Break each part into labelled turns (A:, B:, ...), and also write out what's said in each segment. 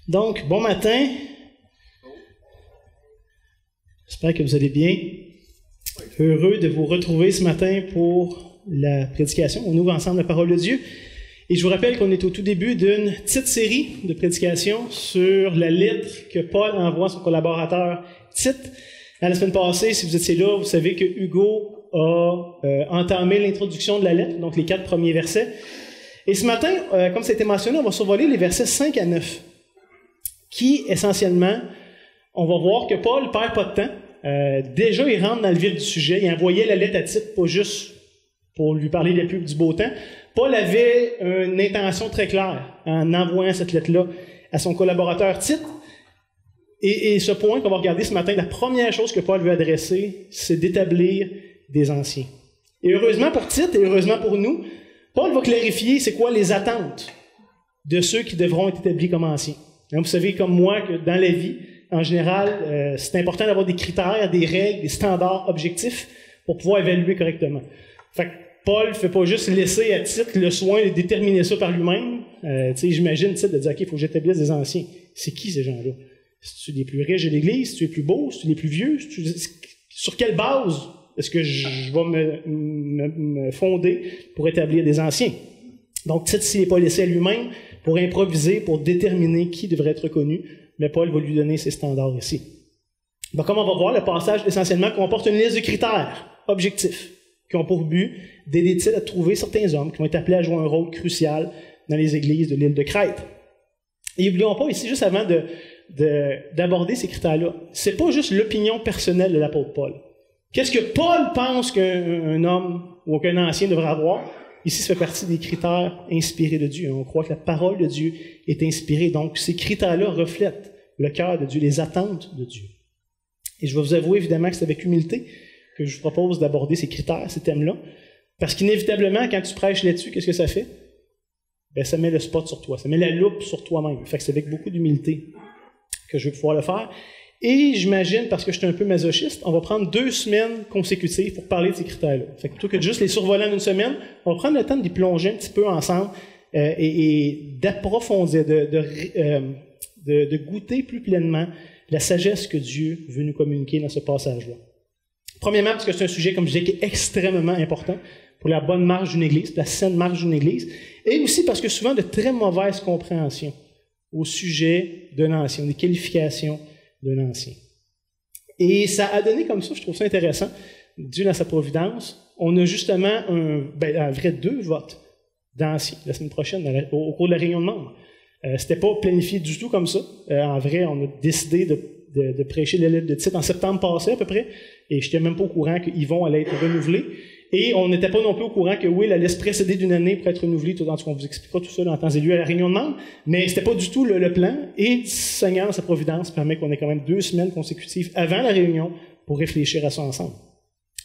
A: Donc, bon matin. J'espère que vous allez bien. Heureux de vous retrouver ce matin pour la prédication. On ouvre ensemble la parole de Dieu. Et je vous rappelle qu'on est au tout début d'une petite série de prédications sur la lettre que Paul envoie à son collaborateur Tite. La semaine passée, si vous étiez là, vous savez que Hugo a entamé l'introduction de la lettre, donc les 4 premiers versets. Et ce matin, comme ça a été mentionné, on va survoler les versets 5 à 9, qui, essentiellement, on va voir que Paul ne perd pas de temps. Déjà, il rentre dans le vif du sujet. Il envoyait la lettre à Tite, pas juste pour lui parler des plus du beau temps. Paul avait une intention très claire en envoyant cette lettre-là à son collaborateur Tite. Et ce point qu'on va regarder ce matin, la première chose que Paul veut adresser, c'est d'établir des anciens. Et heureusement pour Tite et heureusement pour nous, Paul va clarifier c'est quoi les attentes de ceux qui devront être établis comme anciens. Vous savez comme moi que dans la vie, en général, c'est important d'avoir des critères, des règles, des standards objectifs pour pouvoir évaluer correctement. Fait que Paul ne fait pas juste laisser à Tite le soin de déterminer ça par lui-même. J'imagine Tite de dire « OK, il faut que j'établisse des anciens. » C'est qui ces gens-là? Si tu es les plus riches de l'Église, si tu es plus beau, si tu es les plus vieux, sur quelle base est-ce que je vais me fonder pour établir des anciens? Donc Tite, s'il n'est pas laissé à lui-même pour improviser, pour déterminer qui devrait être reconnu, mais Paul va lui donner ses standards ici. Donc, comme on va voir, le passage essentiellement comporte une liste de critères objectifs qui ont pour but d'aider Tite à trouver certains hommes qui vont être appelés à jouer un rôle crucial dans les églises de l'île de Crète. Et n'oublions pas ici, juste avant d'aborder ces critères-là, c'est pas juste l'opinion personnelle de l'apôtre Paul. Qu'est-ce que Paul pense qu'un homme ou qu'un ancien devrait avoir? Ici, ça fait partie des critères inspirés de Dieu. On croit que la parole de Dieu est inspirée. Donc, ces critères-là reflètent le cœur de Dieu, les attentes de Dieu. Et je vais vous avouer, évidemment, que c'est avec humilité que je vous propose d'aborder ces critères, ces thèmes-là. Parce qu'inévitablement, quand tu prêches là-dessus, qu'est-ce que ça fait? Ben, ça met le spot sur toi. Ça met la loupe sur toi-même. Fait que c'est avec beaucoup d'humilité que je vais pouvoir le faire. Et j'imagine, parce que je suis un peu masochiste, on va prendre 2 semaines consécutives pour parler de ces critères-là. Fait que plutôt que de juste les survoler en une semaine, on va prendre le temps d'y plonger un petit peu ensemble et d'approfondir, de goûter plus pleinement la sagesse que Dieu veut nous communiquer dans ce passage-là. Premièrement, parce que c'est un sujet, comme je disais, qui est extrêmement important pour la bonne marche d'une Église, pour la saine marche d'une Église, et aussi parce que souvent de très mauvaises compréhensions au sujet d'un ancien, des qualifications d'un ancien. Et ça a donné comme ça, je trouve ça intéressant, Dieu dans sa providence, on a justement en vrai 2 votes d'anciens la semaine prochaine au cours de la réunion de membres. C'était pas planifié du tout comme ça. En vrai, on a décidé de prêcher la lettre de Tite en septembre passé à peu près, et je n'étais même pas au courant qu'Yvon allait être renouvelé. Et on n'était pas non plus au courant que oui, la liste précédée d'une année pour être renouvelée, tout dans ce qu'on vous expliquera tout ça dans temps et lieu à la réunion de membres, mais c'était pas du tout le plan. Et le Seigneur, dans sa providence, permet qu'on ait quand même 2 semaines consécutives avant la réunion pour réfléchir à ça ensemble.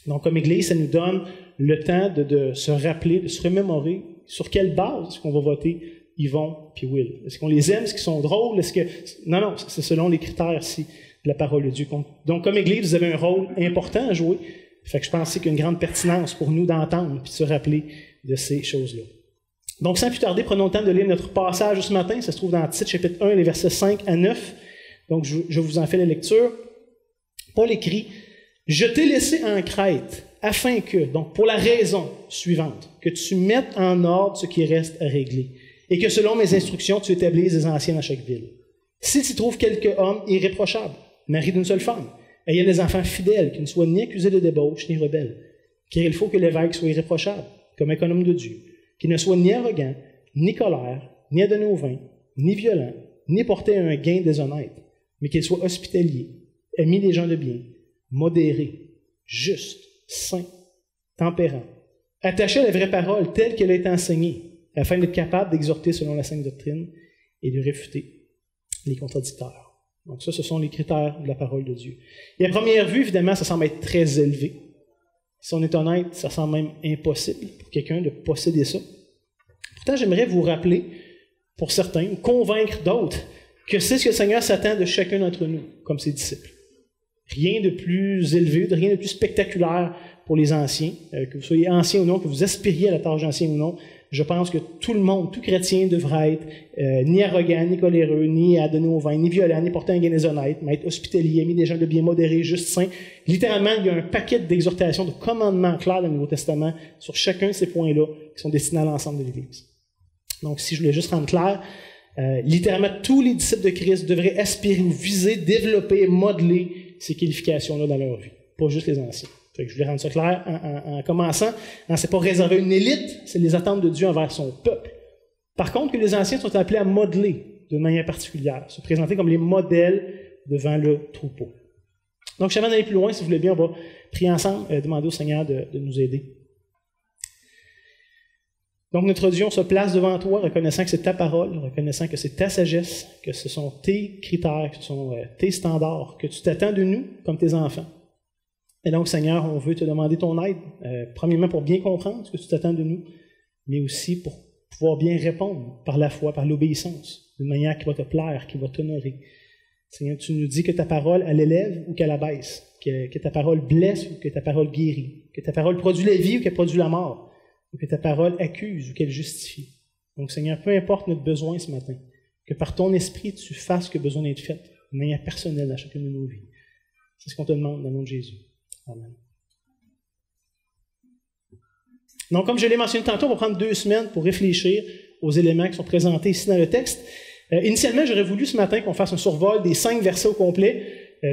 A: Donc, comme Église, ça nous donne le temps de se rappeler, de se remémorer sur quelle base est-ce qu'on va voter Yvon puis Will. Est-ce qu'on les aime? Est-ce qu'ils sont drôles? Non, c'est selon les critères ici de la parole de Dieu. Donc, comme Église, vous avez un rôle important à jouer. Fait que je pense qu'il y a une grande pertinence pour nous d'entendre et de se rappeler de ces choses-là. Donc, sans plus tarder, prenons le temps de lire notre passage ce matin. Ça se trouve dans Tite, chapitre 1, les versets 5 à 9. Donc, je vous en fais la lecture. Paul écrit « Je t'ai laissé en Crète, afin que, donc pour la raison suivante, que tu mettes en ordre ce qui reste à régler, et que selon mes instructions, tu établisses des anciens dans chaque ville. Si tu trouves quelque homme irréprochable, mari d'une seule femme, ayant des enfants fidèles, qui ne soient ni accusés de débauche, ni rebelles. Car il faut que l'évêque soit irréprochable, comme un homme de Dieu, qui ne soit ni arrogant, ni colère, ni adonné au vin, ni violent, ni porté à un gain déshonnête, mais qu'il soit hospitalier, ami des gens de bien, modéré, juste, saint, tempérant, attaché à la vraie parole telle qu'elle a été enseignée, afin d'être capable d'exhorter selon la sainte doctrine et de réfuter les contradicteurs. Donc ça, ce sont les critères de la parole de Dieu. Et à première vue, évidemment, ça semble être très élevé. Si on est honnête, ça semble même impossible pour quelqu'un de posséder ça. Pourtant, j'aimerais vous rappeler, pour certains, ou convaincre d'autres, que c'est ce que le Seigneur s'attend de chacun d'entre nous, comme ses disciples. Rien de plus élevé, rien de plus spectaculaire pour les anciens, que vous soyez anciens ou non, que vous aspiriez à la tâche d'ancien ou non. Je pense que tout le monde, tout chrétien devrait être ni arrogant, ni coléreux, ni à donner au vin, ni violent, ni porter un gain déshonnête, mais être hospitalier, aimer des gens de bien modérés, juste saints. Littéralement, il y a un paquet d'exhortations, de commandements clairs dans le Nouveau Testament sur chacun de ces points-là qui sont destinés à l'ensemble de l'Église. Donc, si je voulais juste rendre clair, littéralement, tous les disciples de Christ devraient aspirer ou viser, développer, modeler ces qualifications-là dans leur vie, pas juste les anciens. Fait que je voulais rendre ça clair en commençant. C'est pas réservé à une élite, c'est les attentes de Dieu envers son peuple. Par contre, que les anciens sont appelés à modeler de manière particulière, se présenter comme les modèles devant le troupeau. Donc, avant d'aller plus loin, si vous voulez bien, on va prier ensemble, demander au Seigneur de nous aider. Donc, notre Dieu, on se place devant toi, reconnaissant que c'est ta parole, reconnaissant que c'est ta sagesse, que ce sont tes critères, que ce sont tes standards, que tu t'attends de nous comme tes enfants. Et donc, Seigneur, on veut te demander ton aide, premièrement pour bien comprendre ce que tu t'attends de nous, mais aussi pour pouvoir bien répondre par la foi, par l'obéissance, d'une manière qui va te plaire, qui va t'honorer. Seigneur, tu nous dis que ta parole, elle élève ou qu'elle abaisse, que ta parole blesse ou que ta parole guérit, que ta parole produit la vie ou qu'elle produit la mort, ou que ta parole accuse ou qu'elle justifie. Donc, Seigneur, peu importe notre besoin ce matin, que par ton esprit, tu fasses ce que besoin d'être fait, de manière personnelle à chacune de nos vies. C'est ce qu'on te demande dans le nom de Jésus. Amen. Donc, comme je l'ai mentionné tantôt, on va prendre 2 semaines pour réfléchir aux éléments qui sont présentés ici dans le texte. Initialement, j'aurais voulu ce matin qu'on fasse un survol des 5 versets au complet,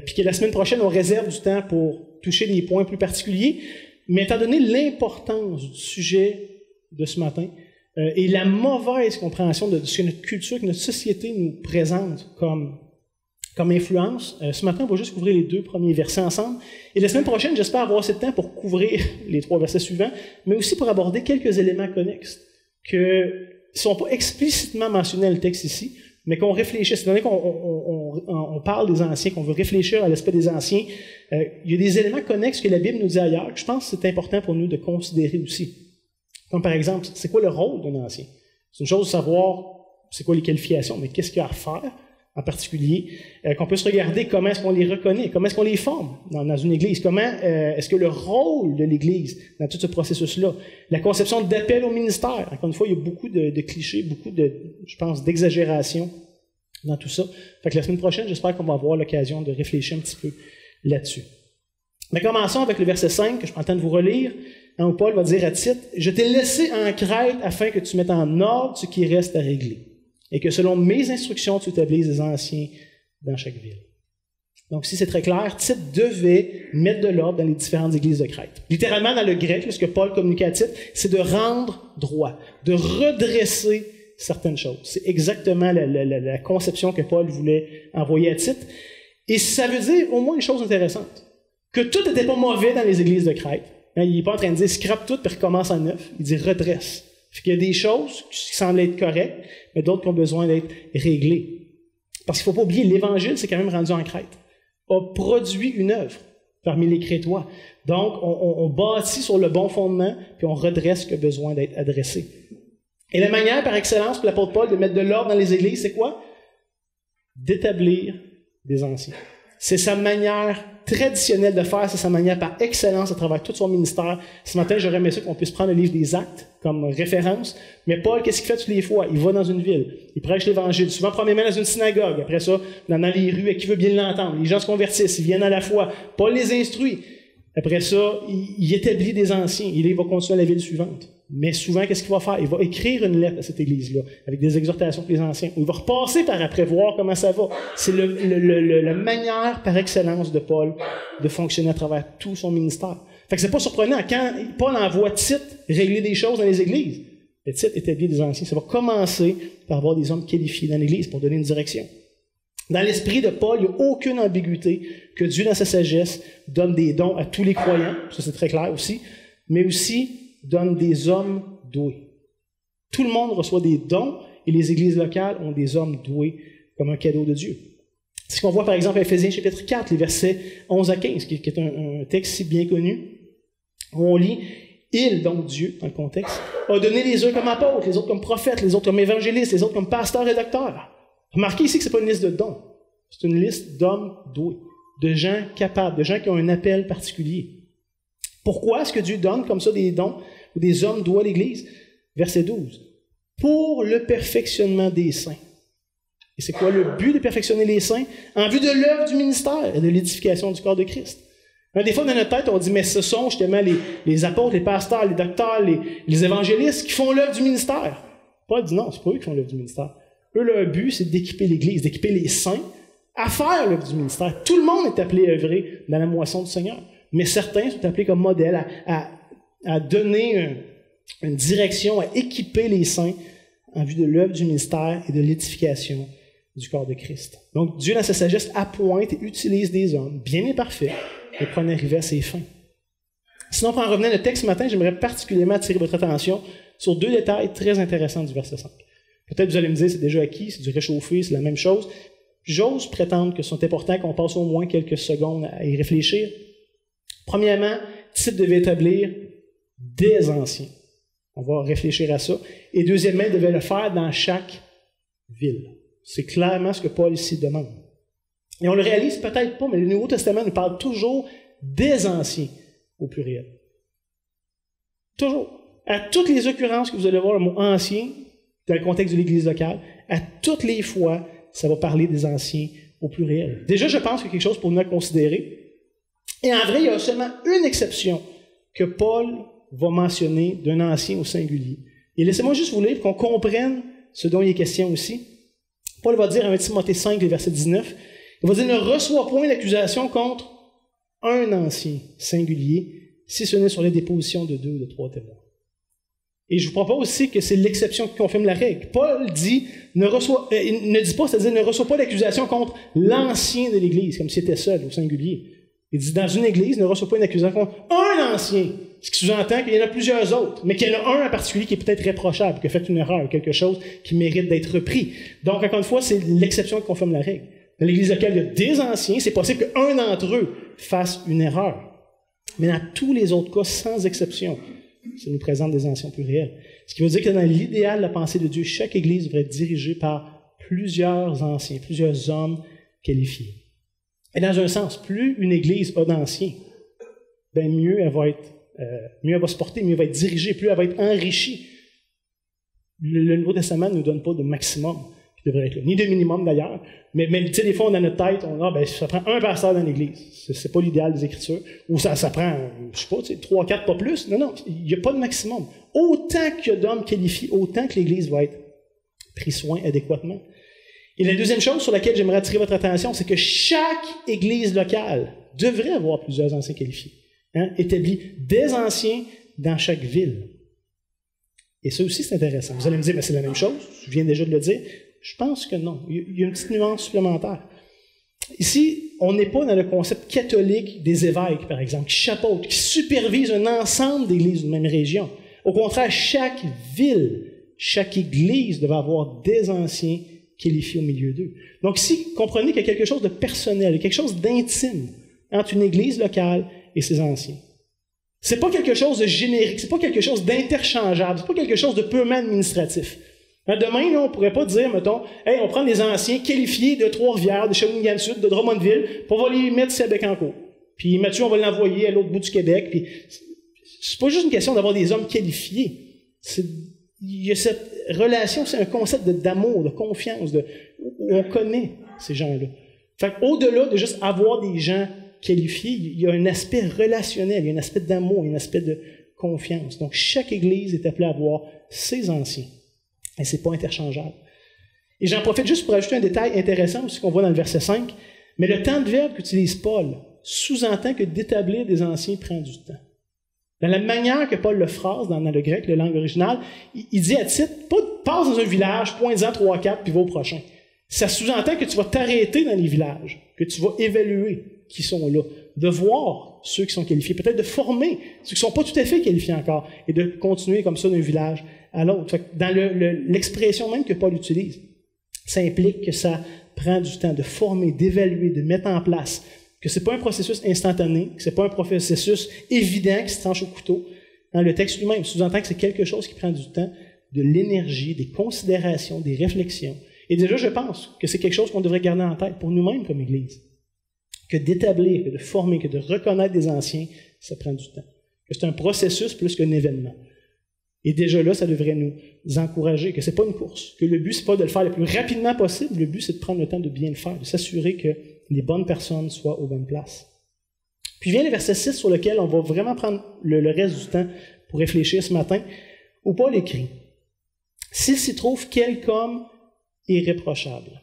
A: puis que la semaine prochaine, on réserve du temps pour toucher des points plus particuliers. Mais étant donné l'importance du sujet de ce matin et la mauvaise compréhension de ce que notre culture, que notre société nous présente comme influence, ce matin, on va juste couvrir les 2 premiers versets ensemble. Et la semaine prochaine, j'espère avoir assez de temps pour couvrir les 3 versets suivants, mais aussi pour aborder quelques éléments connexes qui ne sont pas explicitement mentionnés dans le texte ici, mais qu'on réfléchisse. C'est donné qu'on parle des anciens, qu'on veut réfléchir à l'aspect des anciens. Il y a des éléments connexes que la Bible nous dit ailleurs, que je pense que c'est important pour nous de considérer aussi. Comme par exemple, c'est quoi le rôle d'un ancien? C'est une chose de savoir c'est quoi les qualifications, mais qu'est-ce qu'il y a à faire en particulier, qu'on peut se regarder comment est-ce qu'on les reconnaît, comment est-ce qu'on les forme dans une Église, comment est-ce que le rôle de l'Église dans tout ce processus-là, la conception d'appel au ministère, encore une fois, il y a beaucoup de clichés, beaucoup je pense, d'exagération dans tout ça. Fait que la semaine prochaine, j'espère qu'on va avoir l'occasion de réfléchir un petit peu là-dessus. Mais commençons avec le verset 5, que je prends le temps de vous relire, où Paul va dire à Tite, « Je t'ai laissé en Crète afin que tu mettes en ordre ce qui reste à régler. Et que selon mes instructions, tu établisses des anciens dans chaque ville. » Donc, si c'est très clair, Tite devait mettre de l'ordre dans les différentes églises de Crète. Littéralement, dans le grec, ce que Paul communique à Tite, c'est de rendre droit, de redresser certaines choses. C'est exactement la conception que Paul voulait envoyer à Tite. Et ça veut dire au moins une chose intéressante, que tout n'était pas mauvais dans les églises de Crète. Il n'est pas en train de dire « scrape tout puis recommence à neuf ». Il dit « redresse ». Il y a des choses qui semblent être correctes, mais d'autres qui ont besoin d'être réglées. Parce qu'il ne faut pas oublier, l'Évangile, c'est quand même rendu en Crète, a produit une œuvre parmi les Crétois. Donc, on bâtit sur le bon fondement, puis on redresse ce qui a besoin d'être adressé. Et la manière par excellence pour l'apôtre Paul de mettre de l'ordre dans les églises, c'est quoi? D'établir des anciens. C'est sa manière traditionnelle de faire, c'est sa manière par excellence à travers tout son ministère. Ce matin, j'aurais aimé ça qu'on puisse prendre le livre des Actes comme référence. Mais Paul, qu'est-ce qu'il fait toutes les fois? Il va dans une ville, il prêche l'Évangile, souvent premièrement dans une synagogue, après ça, dans les rues, à qui veut bien l'entendre. Les gens se convertissent, ils viennent à la foi. Paul les instruit. Après ça, il établit des anciens. Il va continuer à la ville suivante. Mais souvent, qu'est-ce qu'il va faire? Il va écrire une lettre à cette église-là, avec des exhortations pour les anciens. Il va repasser par après, voir comment ça va. C'est la manière par excellence de Paul de fonctionner à travers tout son ministère. Fait que c'est pas surprenant quand Paul envoie Tite régler des choses dans les églises. Et Tite établit des anciens. Ça va commencer par avoir des hommes qualifiés dans l'église pour donner une direction. Dans l'esprit de Paul, il n'y a aucune ambiguïté que Dieu, dans sa sagesse, donne des dons à tous les croyants. Ça, c'est très clair aussi. Mais aussi, donne des hommes doués. Tout le monde reçoit des dons et les églises locales ont des hommes doués comme un cadeau de Dieu. C'est ce qu'on voit par exemple à Éphésiens chapitre 4, les versets 11 à 15, qui est un texte si bien connu, où on lit « Il, donc Dieu, dans le contexte, a donné les uns comme apôtres, les autres comme prophètes, les autres comme évangélistes, les autres comme pasteurs et docteurs. » Remarquez ici que ce n'est pas une liste de dons, c'est une liste d'hommes doués, de gens capables, de gens qui ont un appel particulier. Pourquoi est-ce que Dieu donne comme ça des dons ou des hommes doués à l'Église? Verset 12. Pour le perfectionnement des saints. Et c'est quoi le but de perfectionner les saints? En vue de l'œuvre du ministère et de l'édification du corps de Christ. Des fois, dans notre tête, on dit, mais ce sont justement les apôtres, les pasteurs, les docteurs, les évangélistes qui font l'œuvre du ministère. Paul dit non, c'est pas eux qui font l'œuvre du ministère. Eux, leur but, c'est d'équiper l'Église, d'équiper les saints à faire l'œuvre du ministère. Tout le monde est appelé à œuvrer dans la moisson du Seigneur. Mais certains sont appelés comme modèle à donner une direction, à équiper les saints en vue de l'œuvre du ministère et de l'édification du corps de Christ. Donc, Dieu, dans sa sagesse, appointe et utilise des hommes bien imparfaits pour en arriver à ses fins. Sinon, pour en revenir à notre texte ce matin, j'aimerais particulièrement attirer votre attention sur 2 détails très intéressants du verset 5. Peut-être vous allez me dire, c'est déjà acquis, c'est du réchauffé, c'est la même chose. J'ose prétendre que c'est important qu'on passe au moins quelques secondes à y réfléchir. Premièrement, Tite devait établir des anciens. On va réfléchir à ça. Et deuxièmement, il devait le faire dans chaque ville. C'est clairement ce que Paul ici demande. Et on le réalise peut-être pas, mais le Nouveau Testament nous parle toujours des anciens au pluriel. Toujours. À toutes les occurrences que vous allez voir le mot ancien, dans le contexte de l'Église locale, à toutes les fois, ça va parler des anciens au pluriel. Déjà, je pense qu'il y a quelque chose pour nous à considérer. Et en vrai, il y a seulement une exception que Paul va mentionner d'un ancien au singulier. Et laissez-moi juste vous lire pour qu'on comprenne ce dont il est question aussi. Paul va dire en 1 Timothée 5, verset 19, il va dire « Ne reçois point d'accusation contre un ancien singulier, si ce n'est sur les dépositions de 2 ou de 3 témoins. » Et je vous propose aussi que c'est l'exception qui confirme la règle. Paul dit, ne dit pas, c'est-à-dire ne reçoit pas d'accusation contre l'ancien de l'Église, comme s'il était seul au singulier. Il dit, dans une Église, ne reçoit pas une accusation contre un ancien. Ce qui sous-entend qu'il y en a plusieurs autres, mais qu'il y en a un en particulier qui est peut-être réprochable, qui a fait une erreur, quelque chose qui mérite d'être repris. Donc, encore une fois, c'est l'exception qui confirme la règle. Dans l'Église locale, il y a des anciens, c'est possible qu'un d'entre eux fasse une erreur. Mais dans tous les autres cas, sans exception, ça nous présente des anciens pluriels. Ce qui veut dire que dans l'idéal de la pensée de Dieu, chaque Église devrait être dirigée par plusieurs anciens, plusieurs hommes qualifiés. Et dans un sens, plus une Église a d'anciens, ben mieux elle va se porter, mieux elle va être dirigée, plus elle va être enrichie. Le Nouveau Testament ne nous donne pas de maximum qui devrait être là, ni de minimum d'ailleurs, mais tu sais, des fois, dans notre tête, on dit, ça prend un pasteur dans l'Église. C'est pas l'idéal des Écritures. Ou ça prend, je sais pas, 3, 4, pas plus. Non, il n'y a pas de maximum. Autant qu'il y a d'hommes qualifiés, autant que l'Église va être pris soin adéquatement. Et la deuxième chose sur laquelle j'aimerais attirer votre attention, c'est que chaque Église locale devrait avoir plusieurs anciens qualifiés. Établis des anciens dans chaque ville. Et ça aussi, c'est intéressant. Vous allez me dire, mais c'est la même chose. Je viens déjà de le dire. Je pense que non. Il y a une petite nuance supplémentaire. Ici, on n'est pas dans le concept catholique des évêques, par exemple, qui chapeautent, qui supervisent un ensemble d'églises d'une même région. Au contraire, chaque ville, chaque église devait avoir des anciens qualifiés au milieu d'eux. Donc ici, comprenez qu'il y a quelque chose de personnel, quelque chose d'intime entre une église locale et ses anciens. C'est pas quelque chose de générique, c'est pas quelque chose d'interchangeable, c'est pas quelque chose de purement administratif. Demain, là, on ne pourrait pas dire, mettons, hey, on prend des anciens qualifiés de Trois-Rivières, de Shawinigan-Sud, de Drummondville, puis on va les mettre ici à Bécancour. Puis Mathieu, on va l'envoyer à l'autre bout du Québec. Puis c'est pas juste une question d'avoir des hommes qualifiés. Il y a cette relation, c'est un concept d'amour, de confiance, où on connaît ces gens-là. Fait qu'au-delà de juste avoir des gens qualifiés, il y a un aspect relationnel, il y a un aspect d'amour, il y a un aspect de confiance. Donc, chaque Église est appelée à avoir ses anciens. Et c'est pas interchangeable. Et j'en profite juste pour ajouter un détail intéressant aussi qu'on voit dans le verset 5. Mais le temps de verbe qu'utilise Paul sous-entend que d'établir des anciens prend du temps. Dans la manière que Paul le phrase dans le grec, la langue originale, il dit à Tite, pas passe dans un village, point-en 3, 4, puis va au prochain. Ça sous-entend que tu vas t'arrêter dans les villages, que tu vas évaluer qui sont là, de voir ceux qui sont qualifiés, peut-être de former ceux qui ne sont pas tout à fait qualifiés encore, et de continuer comme ça d'un village à l'autre. Fait que dans l'expression même que Paul utilise, ça implique que ça prend du temps de former, d'évaluer, de mettre en place, que ce n'est pas un processus instantané, que ce n'est pas un processus évident qui se tranche au couteau. Dans le texte lui-même, sous-entend que c'est quelque chose qui prend du temps, de l'énergie, des considérations, des réflexions. Et déjà, je pense que c'est quelque chose qu'on devrait garder en tête pour nous-mêmes comme Église. Que d'établir, que de former, que de reconnaître des anciens, ça prend du temps. Que c'est un processus plus qu'un événement. Et déjà là, ça devrait nous encourager que c'est pas une course, que le but, c'est pas de le faire le plus rapidement possible, le but, c'est de prendre le temps de bien le faire, de s'assurer que les bonnes personnes soient aux bonnes places. Puis vient le verset 6 sur lequel on va vraiment prendre le reste du temps pour réfléchir ce matin, où Paul écrit « S'il s'y trouve quelque homme irréprochable ».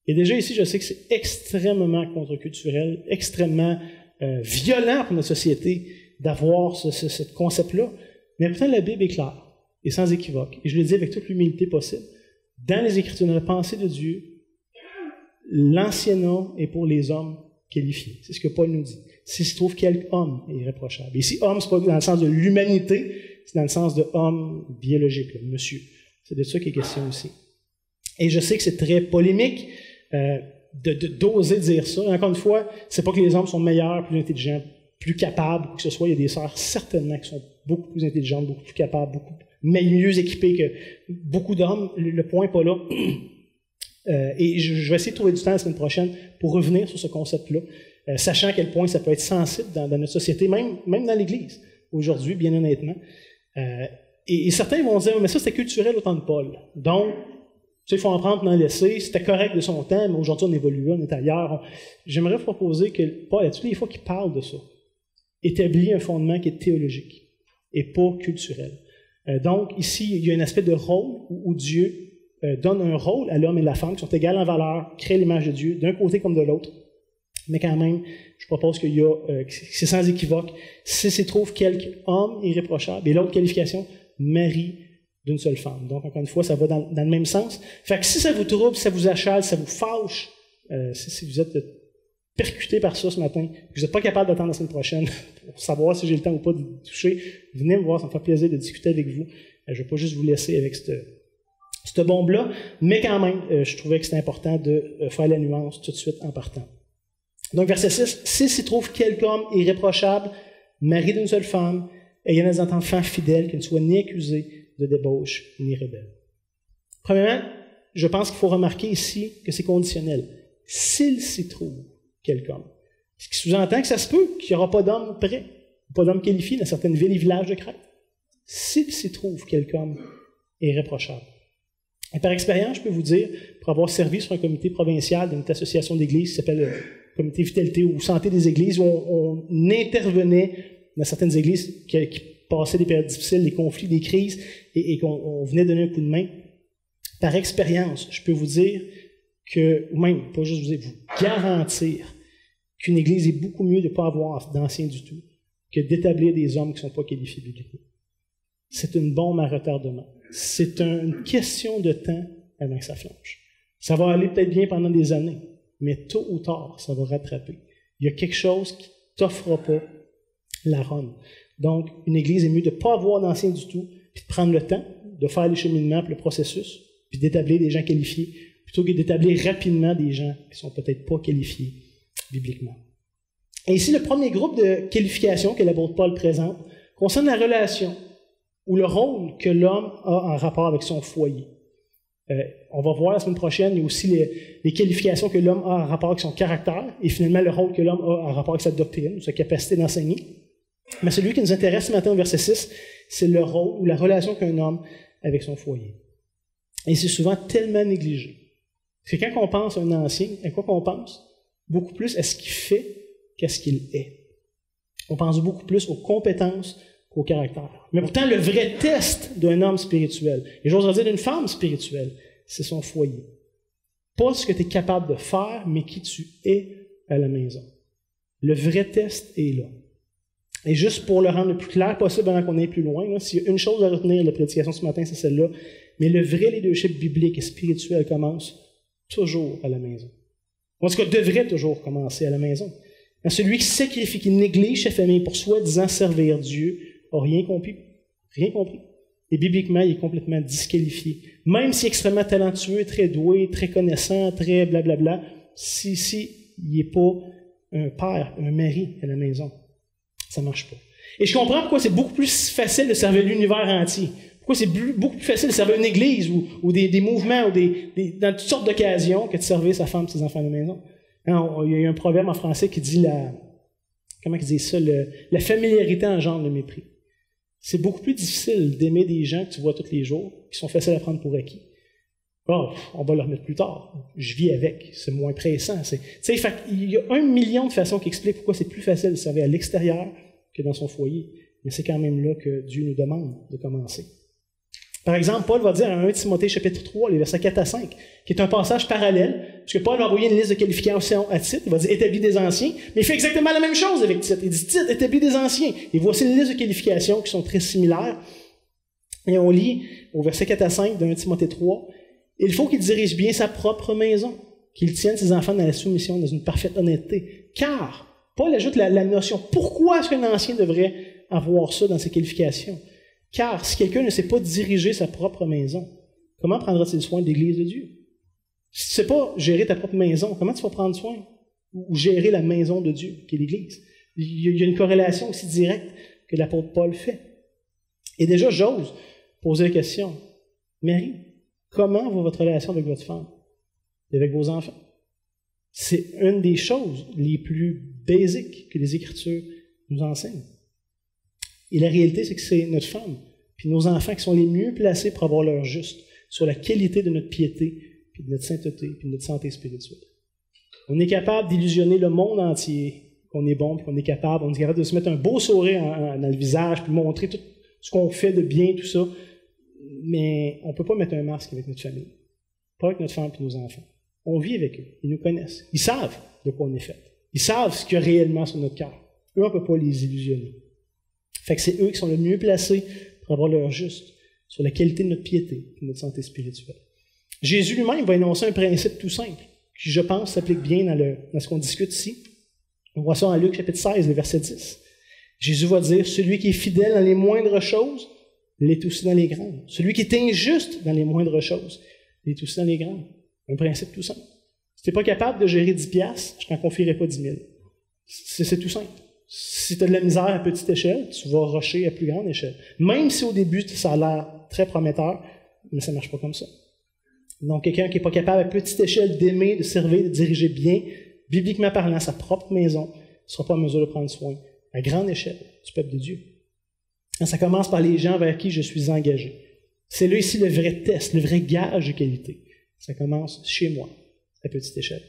A: Et déjà ici, je sais que c'est extrêmement contre-culturel, extrêmement violent pour notre société d'avoir ce concept-là, mais pourtant la Bible est claire et sans équivoque. Et je le dis avec toute l'humilité possible. Dans les Écritures, dans la pensée de Dieu, l'ancien nom est pour les hommes qualifiés. C'est ce que Paul nous dit. S'il se trouve quelque homme irréprochable. Et ici, homme, c'est pas dans le sens de l'humanité, c'est dans le sens de homme biologique, là, monsieur. C'est de ça qu'il est question aussi. Et je sais que c'est très polémique d'oser dire ça. Encore une fois, c'est pas que les hommes sont meilleurs, plus intelligents, plus capables, que ce soit. Il y a des sœurs certainement qui sont beaucoup plus intelligentes, beaucoup plus capables, beaucoup mieux équipées que beaucoup d'hommes. Le point n'est pas là. Et je vais essayer de trouver du temps la semaine prochaine pour revenir sur ce concept-là, sachant à quel point ça peut être sensible dans notre société, même dans l'Église, aujourd'hui, bien honnêtement. Et certains vont dire, mais ça, c'était culturel au temps de Paul. Donc, tu sais, il faut en prendre, en laisser. C'était correct de son temps, mais aujourd'hui, on évolue, on est ailleurs. J'aimerais vous proposer que Paul, à toutes les fois qu'il parle de ça, établit un fondement qui est théologique et pas culturel. Donc, ici, il y a un aspect de rôle où Dieu donne un rôle à l'homme et à la femme qui sont égales en valeur, créent l'image de Dieu, d'un côté comme de l'autre. Mais quand même, je propose qu'il y a, c'est sans équivoque, si s'y trouve quelque homme irréprochable, et l'autre qualification, mari d'une seule femme. Donc, encore une fois, ça va dans le même sens. Fait que si ça vous trouble, si ça vous achale, si ça vous fâche, si vous êtes percuté par ça ce matin, que vous n'êtes pas capable d'attendre la semaine prochaine pour savoir si j'ai le temps ou pas de toucher, venez me voir, ça me fait plaisir de discuter avec vous. Je ne vais pas juste vous laisser avec cette bombe-là, mais quand même, je trouvais que c'était important de faire la nuance tout de suite en partant. Donc, verset 6, « S'il s'y trouve quelque homme irréprochable, mari d'une seule femme, ayant des enfants fidèles, qui ne soient ni accusés de débauche ni rebelles. » Premièrement, je pense qu'il faut remarquer ici que c'est conditionnel. « S'il s'y trouve quelque homme ». Ce qui sous-entend que ça se peut qu'il n'y aura pas d'homme prêt, pas d'homme qualifié dans certaines villes et villages de Crète. S'il s'y trouve quelque homme irréprochable. Et par expérience, je peux vous dire, pour avoir servi sur un comité provincial d'une association d'églises qui s'appelle Comité Vitalité ou Santé des Églises, où on intervenait dans certaines églises qui passaient des périodes difficiles, des conflits, des crises, et qu'on venait donner un coup de main. Par expérience, je peux vous dire que, ou même, pas juste vous dire, vous garantir qu'une église est beaucoup mieux de ne pas avoir d'anciens du tout que d'établir des hommes qui ne sont pas qualifiés bibliquement. C'est une bombe à retardement. C'est une question de temps avant que ça flanche. Ça va aller peut-être bien pendant des années, mais tôt ou tard, ça va rattraper. Il y a quelque chose qui ne t'offrera pas la ronde. Donc, une église est mieux de ne pas avoir d'anciens du tout, puis de prendre le temps de faire les cheminements, puis le processus, puis d'établir des gens qualifiés, plutôt que d'établir rapidement des gens qui ne sont peut-être pas qualifiés bibliquement. Et ici, le premier groupe de qualifications que l'apôtre Paul présente concerne la relation ou le rôle que l'homme a en rapport avec son foyer. On va voir la semaine prochaine, il y a aussi les qualifications que l'homme a en rapport avec son caractère et finalement le rôle que l'homme a en rapport avec sa doctrine, sa capacité d'enseigner. Mais celui qui nous intéresse ce matin au verset 6, c'est le rôle ou la relation qu'un homme a avec son foyer. Et c'est souvent tellement négligé. C'est quand on pense à un ancien, à quoi qu'on pense? Beaucoup plus à ce qu'il fait qu'à ce qu'il est. On pense beaucoup plus aux compétences qu'au caractère. Mais pourtant, le vrai test d'un homme spirituel, et j'oserais dire d'une femme spirituelle, c'est son foyer. Pas ce que tu es capable de faire, mais qui tu es à la maison. Le vrai test est là. Et juste pour le rendre le plus clair possible avant qu'on aille plus loin, là, s'il y a une chose à retenir de la prédication ce matin, c'est celle-là. Mais le vrai leadership biblique et spirituel commence toujours à la maison. En tout cas, devrait toujours commencer à la maison. Quand celui qui sacrifie, qui néglige sa famille pour soi-disant servir Dieu, n'a rien compris. Rien compris. Et bibliquement, il est complètement disqualifié. Même s'il est extrêmement talentueux, très doué, très connaissant, très blablabla, si il n'est pas un père, un mari à la maison, ça ne marche pas. Et je comprends pourquoi c'est beaucoup plus facile de servir l'univers entier. Pourquoi c'est beaucoup plus facile de servir une église ou des mouvements ou dans toutes sortes d'occasions que de servir sa femme et ses enfants à la maison. Il y a un proverbe en français qui dit comment il dit ça? La familiarité engendre le mépris. C'est beaucoup plus difficile d'aimer des gens que tu vois tous les jours, qui sont faciles à prendre pour acquis. Oh, on va le remettre plus tard. Je vis avec. C'est moins pressant. Il y a 1 million de façons qui expliquent pourquoi c'est plus facile de servir à l'extérieur que dans son foyer. Mais c'est quand même là que Dieu nous demande de commencer. Par exemple, Paul va dire en 1 Timothée chapitre 3, les versets 4 à 5, qui est un passage parallèle, puisque Paul va envoyer une liste de qualifications à Tite, il va dire « établis des anciens », mais il fait exactement la même chose avec Tite. Il dit « Tite, établis des anciens ». Et voici une liste de qualifications qui sont très similaires. Et on lit au verset 4 à 5 de 1 Timothée 3, « Il faut qu'il dirige bien sa propre maison, qu'il tienne ses enfants dans la soumission, dans une parfaite honnêteté. Car, Paul ajoute la notion, pourquoi est-ce qu'un ancien devrait avoir ça dans ses qualifications? Car si quelqu'un ne sait pas diriger sa propre maison, comment prendra-t-il soin de l'Église de Dieu? Si tu ne sais pas gérer ta propre maison, comment tu vas prendre soin ou gérer la maison de Dieu, qui est l'Église? Il y a une corrélation aussi directe que l'apôtre Paul fait. Et déjà, j'ose poser la question, Marie, comment va votre relation avec votre femme et avec vos enfants? C'est une des choses les plus basiques que les Écritures nous enseignent. Et la réalité, c'est que c'est notre femme puis nos enfants qui sont les mieux placés pour avoir leur juste sur la qualité de notre piété, puis de notre sainteté, puis de notre santé spirituelle. On est capable d'illusionner le monde entier qu'on est bon, puis qu'on est capable de se mettre un beau sourire dans le visage, puis montrer tout ce qu'on fait de bien, tout ça. Mais on ne peut pas mettre un masque avec notre famille, pas avec notre femme et nos enfants. On vit avec eux, ils nous connaissent, ils savent de quoi on est fait. Ils savent ce qu'il y a réellement sur notre cœur. Eux, on ne peut pas les illusionner. Fait que c'est eux qui sont le mieux placés pour avoir leur juste sur la qualité de notre piété et de notre santé spirituelle. Jésus lui-même va énoncer un principe tout simple, qui, je pense, s'applique bien dans ce qu'on discute ici. On voit ça en Luc chapitre 16, le verset 10. Jésus va dire, « Celui qui est fidèle dans les moindres choses, l'est aussi dans les grandes. Celui qui est injuste dans les moindres choses, l'est aussi dans les grandes. » Un principe tout simple. Si tu n'es pas capable de gérer 10 piastres, je ne t'en confierai pas 10 000. C'est tout simple. Si tu as de la misère à petite échelle, tu vas rusher à plus grande échelle. Même si au début, ça a l'air très prometteur, mais ça ne marche pas comme ça. Donc, quelqu'un qui n'est pas capable à petite échelle d'aimer, de servir, de diriger bien, bibliquement parlant, sa propre maison, ne sera pas en mesure de prendre soin à grande échelle du peuple de Dieu. Ça commence par les gens vers qui je suis engagé. C'est là ici le vrai test, le vrai gage de qualité. Ça commence chez moi, à petite échelle.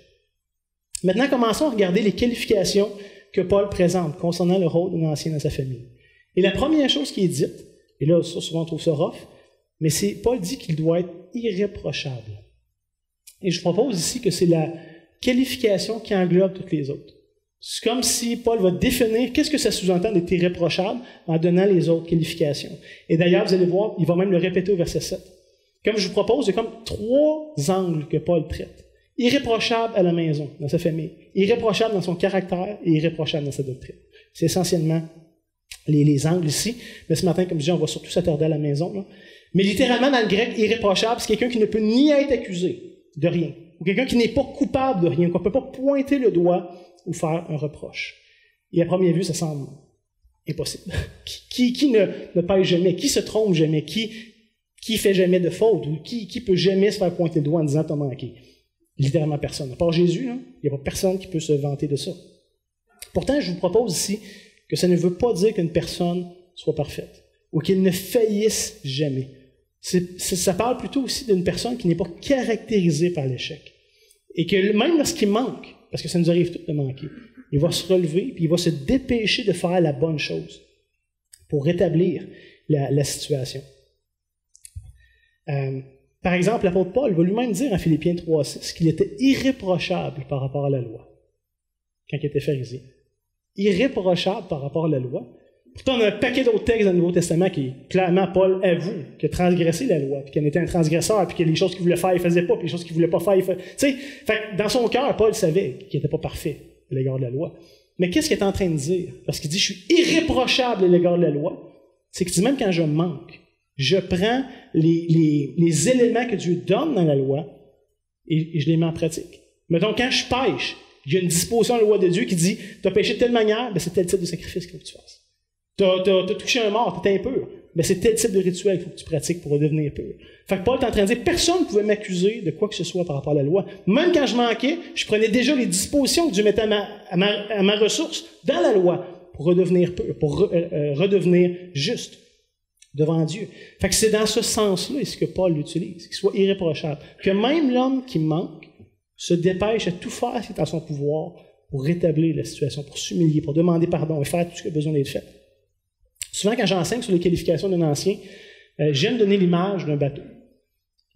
A: Maintenant, commençons à regarder les qualifications que Paul présente concernant le rôle d'un ancien dans sa famille. Et la première chose qui est dite, et là, souvent on trouve ça rough, mais Paul dit qu'il doit être irréprochable. Et je propose ici que c'est la qualification qui englobe toutes les autres. C'est comme si Paul va définir qu'est-ce que ça sous-entend d'être irréprochable en donnant les autres qualifications. Et d'ailleurs, vous allez voir, il va même le répéter au verset 7. Comme je vous propose, il y a comme 3 angles que Paul traite. Irréprochable à la maison, dans sa famille. Irréprochable dans son caractère et irréprochable dans sa doctrine. C'est essentiellement les angles ici. Mais ce matin, comme je dis, on va surtout s'attarder à la maison. Là. Mais littéralement, dans le grec, irréprochable, c'est quelqu'un qui ne peut ni être accusé de rien, ou quelqu'un qui n'est pas coupable de rien, qu'on ne peut pas pointer le doigt ou faire un reproche. Et à première vue, ça semble impossible. Qui ne pêche jamais, qui se trompe jamais, qui fait jamais de faute, ou qui peut jamais se faire pointer le doigt en disant « t'as manqué ». Littéralement personne. À part Jésus, il n'y a pas personne qui peut se vanter de ça. Pourtant, je vous propose ici que ça ne veut pas dire qu'une personne soit parfaite ou qu'elle ne faillisse jamais. Ça parle plutôt aussi d'une personne qui n'est pas caractérisée par l'échec. Et que même lorsqu'il manque, parce que ça nous arrive tous de manquer, il va se relever puis il va se dépêcher de faire la bonne chose pour rétablir la situation. Par exemple, l'apôtre Paul va lui-même dire en Philippiens 3,6 qu'il était irréprochable par rapport à la loi, quand il était pharisien. Irréprochable par rapport à la loi. Pourtant, on a un paquet d'autres textes dans le Nouveau Testament qui, clairement, Paul avoue qu'il a transgressé la loi, puis qu'il était un transgresseur, puis que les choses qu'il voulait faire, il ne faisait pas, puis les choses qu'il ne voulait pas faire, il faisait. Tu sais, dans son cœur, Paul savait qu'il n'était pas parfait à l'égard de la loi. Mais qu'est-ce qu'il est en train de dire? Parce qu'il dit, je suis irréprochable à l'égard de la loi. C'est qu'il dit, même quand je manque, je prends les éléments que Dieu donne dans la loi et je les mets en pratique. Mais donc, quand je pêche, il y a une disposition dans la loi de Dieu qui dit, tu as péché de telle manière, ben c'est tel type de sacrifice qu'il faut que tu fasses. Tu as touché un mort, tu es impur, ben c'est tel type de rituel qu'il faut que tu pratiques pour redevenir pur. Fait que Paul est en train de dire, personne ne pouvait m'accuser de quoi que ce soit par rapport à la loi. Même quand je manquais, je prenais déjà les dispositions que Dieu mettait à ma ressource dans la loi pour redevenir pur, pour redevenir juste. devant Dieu. Fait que c'est dans ce sens-là ce que Paul l'utilise, qu'il soit irréprochable. Que même l'homme qui manque se dépêche à tout faire ce qui est en son pouvoir pour rétablir la situation, pour s'humilier, pour demander pardon et faire tout ce qui a besoin d'être fait. Souvent, quand j'enseigne sur les qualifications d'un ancien, j'aime donner l'image d'un bateau.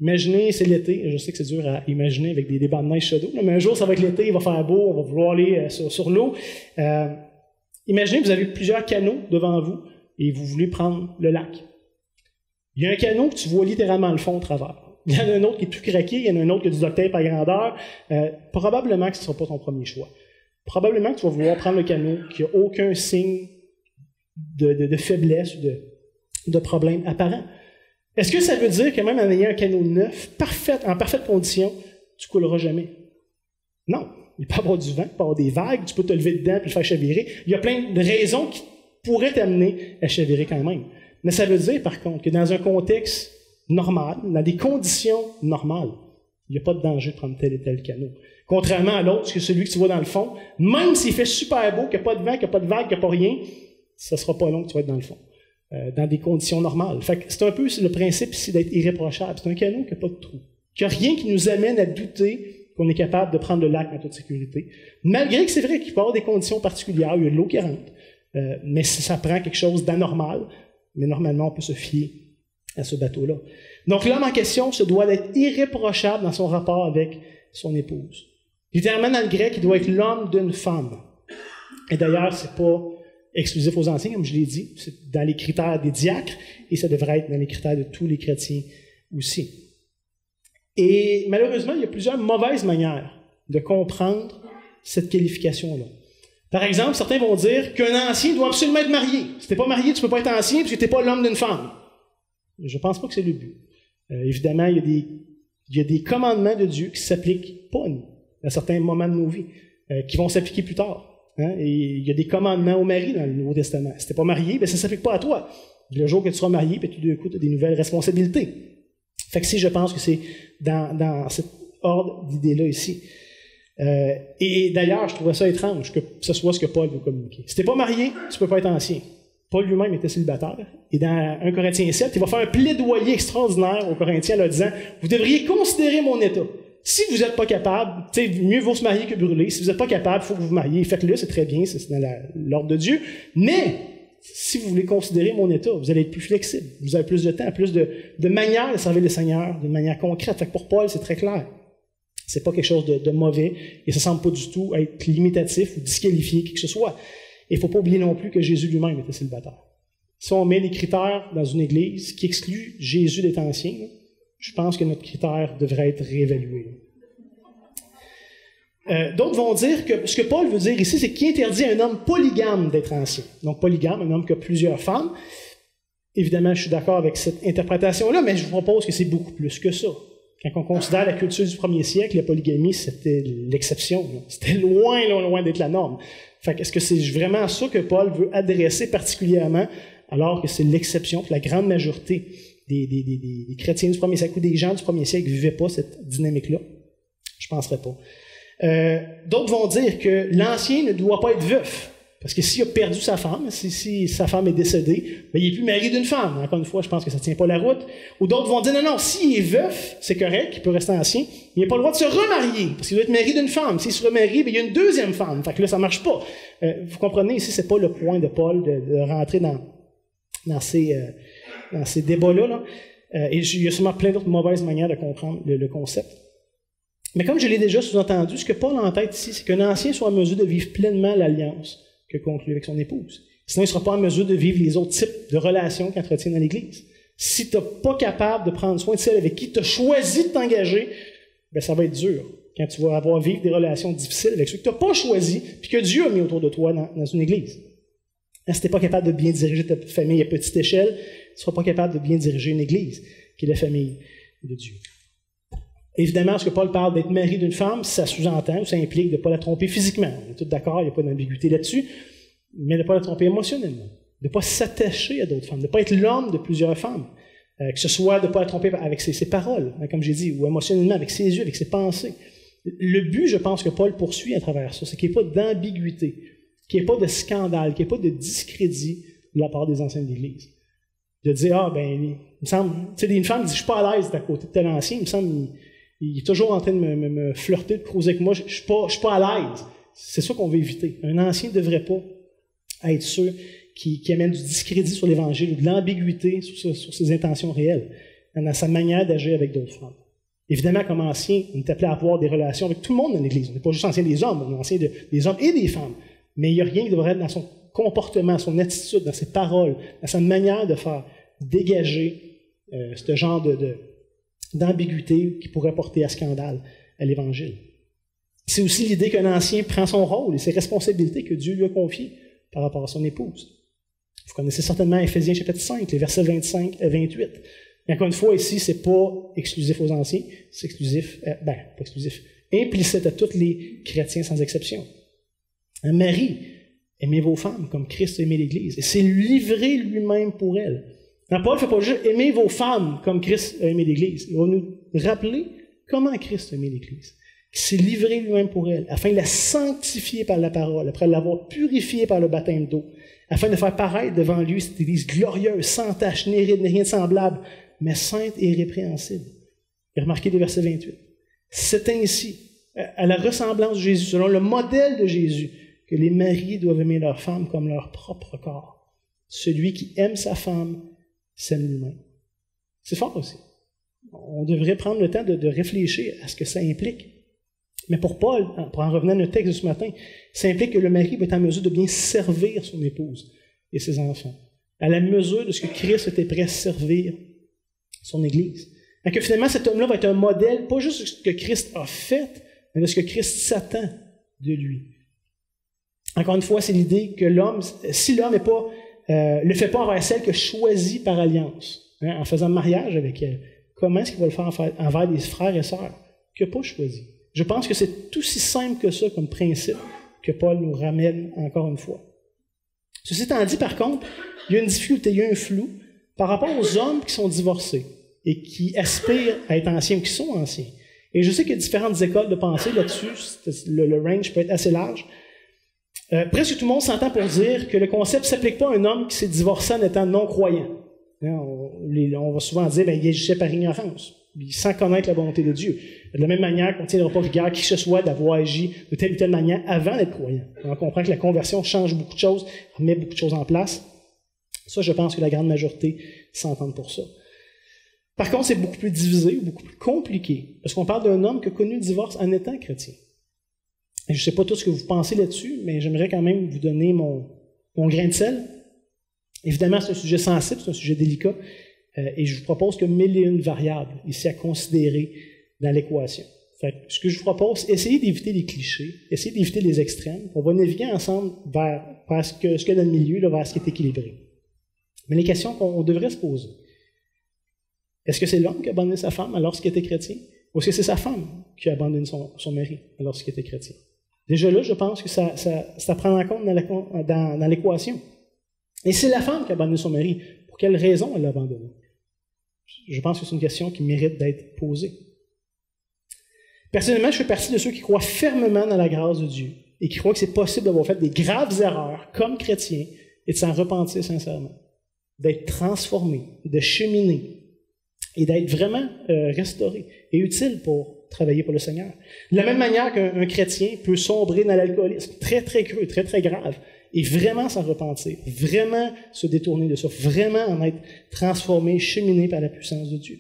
A: Imaginez, c'est l'été, je sais que c'est dur à imaginer avec des bancs de neige sur l'eau, mais un jour, ça va être l'été, il va faire beau, on va vouloir aller sur l'eau. Imaginez que vous avez plusieurs canaux devant vous et vous voulez prendre le lac. Il y a un canot que tu vois littéralement le fond au travers. Il y en a un autre qui est tout craqué, il y en a un autre qui a du duct tape à grandeur. Probablement que ce ne sera pas ton premier choix. Probablement que tu vas vouloir prendre le canot qui n'a aucun signe de faiblesse ou de problème apparent. Est-ce que ça veut dire que même en ayant un canot neuf, en parfaite condition, tu ne couleras jamais? Non. Il peut y avoir du vent, il peut y avoir des vagues, tu peux te lever dedans et le faire chavirer. Il y a plein de raisons qui pourraient t'amener à chavirer quand même. Mais ça veut dire, par contre, que dans un contexte normal, dans des conditions normales, il n'y a pas de danger de prendre tel et tel canot. Contrairement à l'autre, que celui que tu vois dans le fond, même s'il fait super beau, qu'il n'y a pas de vent, qu'il n'y a pas de vague, qu'il n'y a pas rien, ça ne sera pas long que tu vas être dans le fond. Dans des conditions normales. Fait que c'est un peu le principe ici d'être irréprochable. C'est un canot qui n'a pas de trou. Qu'il n'y a rien qui nous amène à douter qu'on est capable de prendre le lac en toute sécurité. Malgré que c'est vrai qu'il peut y avoir des conditions particulières, il y a de l'eau qui rentre, mais ça prend quelque chose d'anormal, mais normalement on peut se fier à ce bateau-là. Donc l'homme en question se doit d'être irréprochable dans son rapport avec son épouse. Littéralement dans le grec, il doit être l'homme d'une femme. Et d'ailleurs, c'est pas exclusif aux anciens, comme je l'ai dit, c'est dans les critères des diacres, et ça devrait être dans les critères de tous les chrétiens aussi. Et malheureusement, il y a plusieurs mauvaises manières de comprendre cette qualification-là. Par exemple, certains vont dire qu'un ancien doit absolument être marié. Si tu n'es pas marié, tu ne peux pas être ancien parce que tu n'es pas l'homme d'une femme. Je ne pense pas que c'est le but. Évidemment, il y a des commandements de Dieu qui ne s'appliquent pas à nous, à certains moments de nos vies, qui vont s'appliquer plus tard. Hein? Et il y a des commandements au mari dans le Nouveau Testament. Si tu n'es pas marié, ben ça ne s'applique pas à toi. Le jour que tu seras marié, ben, tout d'un coup, tu as des nouvelles responsabilités. Fait que si je pense que c'est dans cet ordre d'idées-là ici. Et d'ailleurs, je trouvais ça étrange que ce soit ce que Paul veut communiquer. Si tu n'es pas marié, tu ne peux pas être ancien. Paul lui-même était célibataire. Et dans 1 Corinthiens 7, il va faire un plaidoyer extraordinaire aux Corinthiens en leur disant « Vous devriez considérer mon état. Si vous n'êtes pas capable, mieux vaut se marier que brûler. Si vous n'êtes pas capable, il faut que vous vous mariez. Faites-le, c'est très bien, c'est dans l'ordre de Dieu. Mais si vous voulez considérer mon état, vous allez être plus flexible. Vous avez plus de temps, plus de manières de servir le Seigneur d'une manière concrète. Fait que pour Paul, c'est très clair. C'est pas quelque chose de mauvais et ça semble pas du tout être limitatif ou disqualifier qui que ce soit. Et il faut pas oublier non plus que Jésus lui-même était célibataire. Si on met des critères dans une église qui excluent Jésus d'être ancien, je pense que notre critère devrait être réévalué. D'autres vont dire que ce que Paul veut dire ici, c'est qu'il interdit à un homme polygame d'être ancien. Donc polygame, un homme qui a plusieurs femmes. Évidemment, je suis d'accord avec cette interprétation-là, mais je vous propose que c'est beaucoup plus que ça. Quand on considère la culture du 1er siècle, la polygamie, c'était l'exception. C'était loin, loin, loin d'être la norme. Fait que est-ce que c'est vraiment ça que Paul veut adresser particulièrement, alors que c'est l'exception, que la grande majorité des chrétiens du 1er siècle ou des gens du 1er siècle ne vivaient pas cette dynamique-là? Je ne penserais pas. D'autres vont dire que l'ancien ne doit pas être veuf. Parce que s'il a perdu sa femme, si sa femme est décédée, ben, il n'est plus marié d'une femme. Encore une fois, je pense que ça ne tient pas la route. Ou d'autres vont dire, non, s'il est veuf, c'est correct, il peut rester ancien, il n'a pas le droit de se remarier, parce qu'il doit être marié d'une femme. S'il se remarie, ben, il y a une deuxième femme. Fait que là, ça ne marche pas. Vous comprenez, ici, ce n'est pas le point de Paul de rentrer dans ces débats-là. Là. Et il y a sûrement plein d'autres mauvaises manières de comprendre le concept. Mais comme je l'ai déjà sous-entendu, ce que Paul a en tête ici, c'est qu'un ancien soit en mesure de vivre pleinement l'alliance que conclut avec son épouse. Sinon, il ne sera pas en mesure de vivre les autres types de relations qu'il entretient dans l'Église. Si tu n'es pas capable de prendre soin de celle avec qui tu as choisi de t'engager, ben ça va être dur quand tu vas avoir à vivre des relations difficiles avec ceux que tu n'as pas choisi puis que Dieu a mis autour de toi dans une Église. Si tu n'es pas capable de bien diriger ta famille à petite échelle, tu ne seras pas capable de bien diriger une Église, qui est la famille de Dieu. Évidemment, ce que Paul parle d'être mari d'une femme, ça sous-entend ou ça implique de ne pas la tromper physiquement. On est tous d'accord, il n'y a pas d'ambiguïté là-dessus, mais de ne pas la tromper émotionnellement, de ne pas s'attacher à d'autres femmes, de ne pas être l'homme de plusieurs femmes, que ce soit de ne pas la tromper avec ses paroles, hein, comme j'ai dit, ou émotionnellement, avec ses yeux, avec ses pensées. Le but, je pense, que Paul poursuit à travers ça, c'est qu'il n'y ait pas d'ambiguïté, qu'il n'y ait pas de scandale, qu'il n'y ait pas de discrédit de la part des anciens de l'Église. de dire, ah, ben, il me semble, tu sais, une femme dit, je suis pas à l'aise d'à côté de tel ancien, il me semble, il est toujours en train de me flirter, de causer avec moi, je suis pas à l'aise. C'est ça qu'on veut éviter. Un ancien ne devrait pas être ceux qui amènent du discrédit sur l'Évangile ou de l'ambiguïté sur ses intentions réelles, dans sa manière d'agir avec d'autres femmes. Évidemment, comme ancien, on est appelé à avoir des relations avec tout le monde dans l'Église. On n'est pas juste ancien des hommes, on est ancien des hommes et des femmes. Mais il n'y a rien qui devrait être dans son comportement, son attitude, dans ses paroles, dans sa manière de faire, dégager ce genre d'ambiguïté qui pourrait porter à scandale à l'Évangile. C'est aussi l'idée qu'un ancien prend son rôle et ses responsabilités que Dieu lui a confiées par rapport à son épouse. Vous connaissez certainement Éphésiens chapitre 5, les versets 25 à 28. Et encore une fois, ici, c'est pas exclusif aux anciens, c'est exclusif, pas exclusif, implicite à tous les chrétiens sans exception. Un mari, aimez vos femmes comme Christ a aimé l'Église, et c'est livrer lui-même pour elle. Dans Paul ne fait pas juste aimer vos femmes comme Christ a aimé l'Église. Il va nous rappeler comment Christ a aimé l'Église. Il s'est livré lui-même pour elle, afin de la sanctifier par la parole, après l'avoir purifiée par le baptême d'eau, afin de faire paraître devant lui cette Église glorieuse, sans tache, ni ride, ni rien de semblable, mais sainte et irrépréhensible. Et remarquez le verset 28. C'est ainsi, à la ressemblance de Jésus, selon le modèle de Jésus, que les maris doivent aimer leur femme comme leur propre corps. Celui qui aime sa femme s'aime lui-même. C'est fort aussi. On devrait prendre le temps de réfléchir à ce que ça implique. Mais pour Paul, pour en revenir à notre texte de ce matin, ça implique que le mari va être en mesure de bien servir son épouse et ses enfants, à la mesure de ce que Christ était prêt à servir son Église. Et que finalement, cet homme-là va être un modèle, pas juste de ce que Christ a fait, mais de ce que Christ s'attend de lui. Encore une fois, c'est l'idée que l'homme, si l'homme le fait pas envers celle que choisit par alliance, en faisant le mariage avec elle, comment est-ce qu'il va le faire envers des frères et sœurs qu'il n'a pas choisi? Je pense que c'est aussi simple que ça comme principe que Paul nous ramène encore une fois. Ceci étant dit, par contre, il y a une difficulté, il y a un flou par rapport aux hommes qui sont divorcés et qui aspirent à être anciens ou qui sont anciens. Et je sais qu'il y a différentes écoles de pensée là-dessus, le range peut être assez large. Presque tout le monde s'entend pour dire que le concept ne s'applique pas à un homme qui s'est divorcé en étant non-croyant. On va souvent dire qu'il agissait par ignorance, sans connaître la volonté de Dieu. De la même manière qu'on ne tiendra pas rigueur qui que ce soit d'avoir agi de telle ou telle manière avant d'être croyant. On comprend que la conversion change beaucoup de choses, remet beaucoup de choses en place. Ça, je pense que la grande majorité s'entend pour ça. Par contre, c'est beaucoup plus divisé, beaucoup plus compliqué, parce qu'on parle d'un homme qui a connu le divorce en étant chrétien. Et je ne sais pas tout ce que vous pensez là-dessus, mais j'aimerais quand même vous donner mon grain de sel. Évidemment, c'est un sujet sensible, c'est un sujet délicat, et je vous propose que 1001 variables ici à considérer dans l'équation. Fait que ce que je vous propose, essayez d'éviter les clichés, essayez d'éviter les extrêmes. On va naviguer ensemble vers ce qu'il y a dans le milieu, là, vers ce qui est équilibré. Mais les questions qu'on devrait se poser. Est-ce que c'est l'homme qui a abandonné sa femme alors qu'il était chrétien? Ou est-ce que c'est sa femme qui a abandonné son mari alors qu'il était chrétien? Déjà là, je pense que ça prend en compte dans l'équation. Et c'est la femme qui a abandonné son mari. Pour quelle raison elle l'a abandonné? Je pense que c'est une question qui mérite d'être posée. Personnellement, je fais partie de ceux qui croient fermement dans la grâce de Dieu et qui croient que c'est possible d'avoir fait des graves erreurs comme chrétien et de s'en repentir sincèrement, d'être transformé, de cheminer et d'être vraiment restauré et utile pour travailler pour le Seigneur. De la même manière qu'un chrétien peut sombrer dans l'alcoolisme, très, très creux, très, très grave, et vraiment s'en repentir, vraiment se détourner de ça, vraiment en être transformé, cheminé par la puissance de Dieu.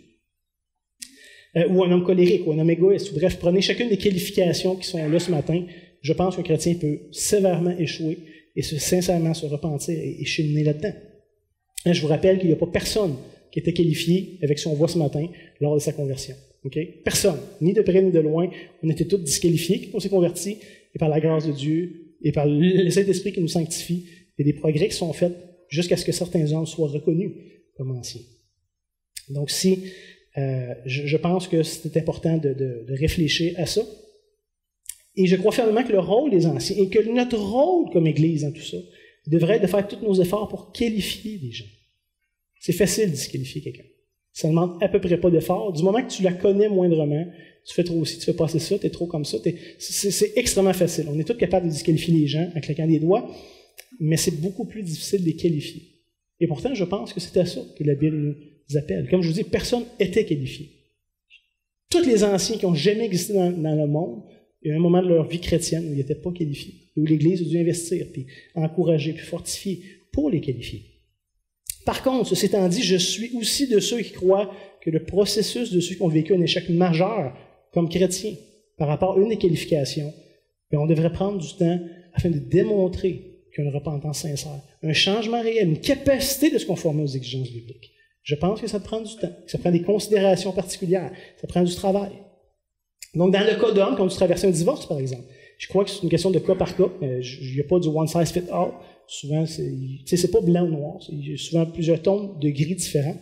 A: Ou un homme colérique, ou un homme égoïste, ou bref, prenez chacune des qualifications qui sont là ce matin. Je pense qu'un chrétien peut sévèrement échouer et sincèrement se repentir et cheminer là-dedans. Je vous rappelle qu'il n'y a pas personne qui était qualifié avec ce qu'on voit ce matin lors de sa conversion. Okay? Personne, ni de près ni de loin. On était tous disqualifiés quand on s'est convertis, et par la grâce de Dieu, et par le Saint-Esprit qui nous sanctifie, et des progrès qui sont faits jusqu'à ce que certains hommes soient reconnus comme anciens. Donc je pense que c'est important de réfléchir à ça. Et je crois fermement que le rôle des anciens, et que notre rôle comme Église dans tout ça, devrait être de faire tous nos efforts pour qualifier des gens. C'est facile de disqualifier quelqu'un. Ça ne demande à peu près pas d'effort. Du moment que tu la connais moindrement, tu fais trop ci, tu fais passer ça, tu es trop comme ça. C'est extrêmement facile. On est tous capables de disqualifier les gens en claquant des doigts, mais c'est beaucoup plus difficile de les qualifier. Et pourtant, je pense que c'est à ça que la Bible nous appelle. Comme je vous dis, personne n'était qualifié. Tous les anciens qui ont jamais existé dans le monde, il y a un moment de leur vie chrétienne où ils n'étaient pas qualifiés, où l'Église a dû investir, puis encourager, puis fortifier pour les qualifier. Par contre, ceci étant dit, je suis aussi de ceux qui croient que le processus de ceux qui ont vécu un échec majeur comme chrétiens par rapport à une des qualifications, on devrait prendre du temps afin de démontrer qu'il y a une repentance sincère, un changement réel, une capacité de se conformer aux exigences bibliques. Je pense que ça prend du temps, que ça prend des considérations particulières, ça prend du travail. Donc, dans le cas d'hommes, quand tu traverses un divorce, par exemple, je crois que c'est une question de cas par cas. Il n'y a pas du one size fit all. Souvent, c'est pas blanc ou noir. Il y a souvent plusieurs tons de gris différents.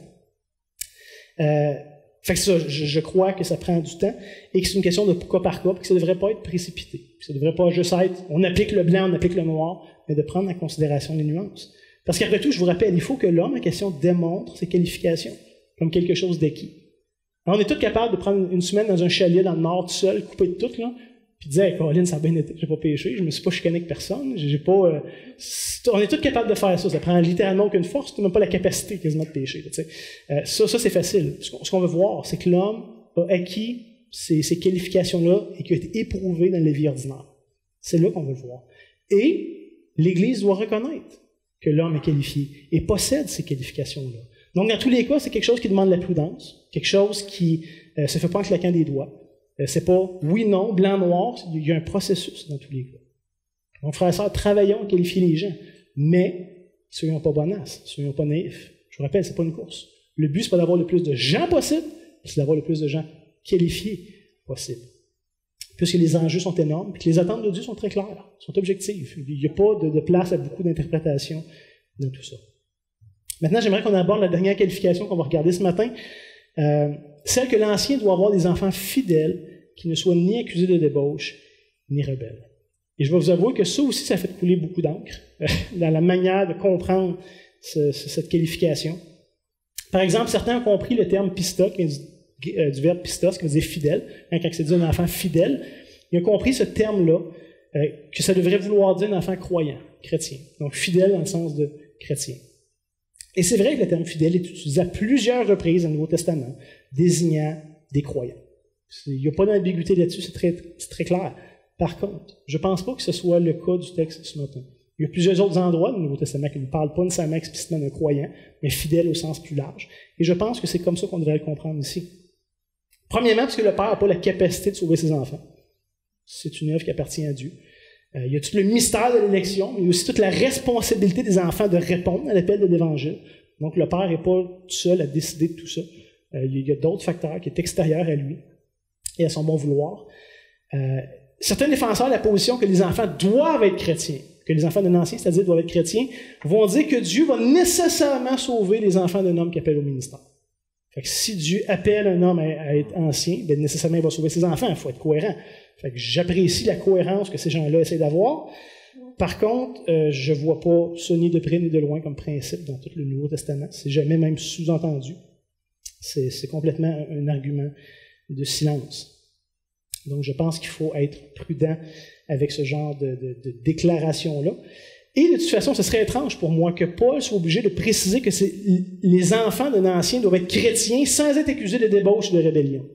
A: Fait que ça, je crois que ça prend du temps et que c'est une question de cas par cas, que ça ne devrait pas être précipité. Que ça ne devrait pas juste être, on applique le blanc, on applique le noir, mais de prendre en considération les nuances. Parce qu'après tout, je vous rappelle, il faut que l'homme en question démontre ses qualifications comme quelque chose d'acquis. Alors, on est tous capables de prendre une semaine dans un chalet dans le nord, tout seul, couper de tout, là, puis dire, hey, Colin, ça a bien été, j'ai pas péché, je me suis pas chicané avec personne, j'ai pas. On est tous capables de faire ça. Ça prend littéralement aucune force, tu n'as même pas la capacité quasiment de pécher. Ça, c'est facile. Ce qu'on veut voir, c'est que l'homme a acquis ces qualifications-là et qui a été éprouvé dans la vie ordinaire. C'est là qu'on veut le voir. Et l'Église doit reconnaître que l'homme est qualifié et possède ces qualifications-là. Donc, dans tous les cas, c'est quelque chose qui demande la prudence, quelque chose qui ne se fait pas en claquant des doigts. C'est pas oui, non, blanc, noir, il y a un processus dans tous les cas. Donc, frères et sœurs, travaillons à qualifier les gens, mais soyons pas bonasses, soyons pas naïfs. Je vous rappelle, c'est pas une course. Le but, c'est pas d'avoir le plus de gens possible, c'est d'avoir le plus de gens qualifiés possible. Puisque les enjeux sont énormes, et que les attentes de Dieu sont très claires, sont objectives. Il n'y a pas de place à beaucoup d'interprétations dans tout ça. Maintenant, j'aimerais qu'on aborde la dernière qualification qu'on va regarder ce matin, celle que l'ancien doit avoir des enfants fidèles qui ne soient ni accusés de débauche, ni rebelles. Et je vais vous avouer que ça aussi, ça fait couler beaucoup d'encre dans la manière de comprendre cette qualification. Par exemple, certains ont compris le terme pista, qui vient du verbe pistos, qui veut dire fidèle. Quand c'est dit un enfant fidèle, ils ont compris ce terme-là, que ça devrait vouloir dire un enfant croyant, chrétien. Donc, fidèle dans le sens de chrétien. Et c'est vrai que le terme fidèle est utilisé à plusieurs reprises dans le Nouveau Testament, désignant des croyants. Il n'y a pas d'ambiguïté là-dessus, c'est très clair. Par contre, je ne pense pas que ce soit le cas du texte ce matin. Il y a plusieurs autres endroits du Nouveau Testament qui ne parlent pas nécessairement explicitement d'un croyant, mais fidèle au sens plus large. Et je pense que c'est comme ça qu'on devrait le comprendre ici. Premièrement, parce que le Père n'a pas la capacité de sauver ses enfants. C'est une œuvre qui appartient à Dieu. Il y a tout le mystère de l'élection, mais il y a aussi toute la responsabilité des enfants de répondre à l'appel de l'Évangile. Donc, le Père n'est pas tout seul à décider de tout ça. Il y a d'autres facteurs qui sont extérieurs à lui et à son bon vouloir. Certains défenseurs de la position que les enfants doivent être chrétiens, que les enfants d'un ancien, c'est-à-dire doivent être chrétiens, vont dire que Dieu va nécessairement sauver les enfants d'un homme qui appelle au ministère. Fait que si Dieu appelle un homme à être ancien, bien nécessairement il va sauver ses enfants, il faut être cohérent. Fait que j'apprécie la cohérence que ces gens-là essaient d'avoir. Par contre, je ne vois pas ça ni de près ni de loin comme principe dans tout le Nouveau Testament. C'est jamais même sous-entendu. C'est complètement un argument de silence. Donc, je pense qu'il faut être prudent avec ce genre de déclaration-là. Et de toute façon, ce serait étrange pour moi que Paul soit obligé de préciser que les enfants d'un ancien doivent être chrétiens sans être accusés de débauche ou de rébellion.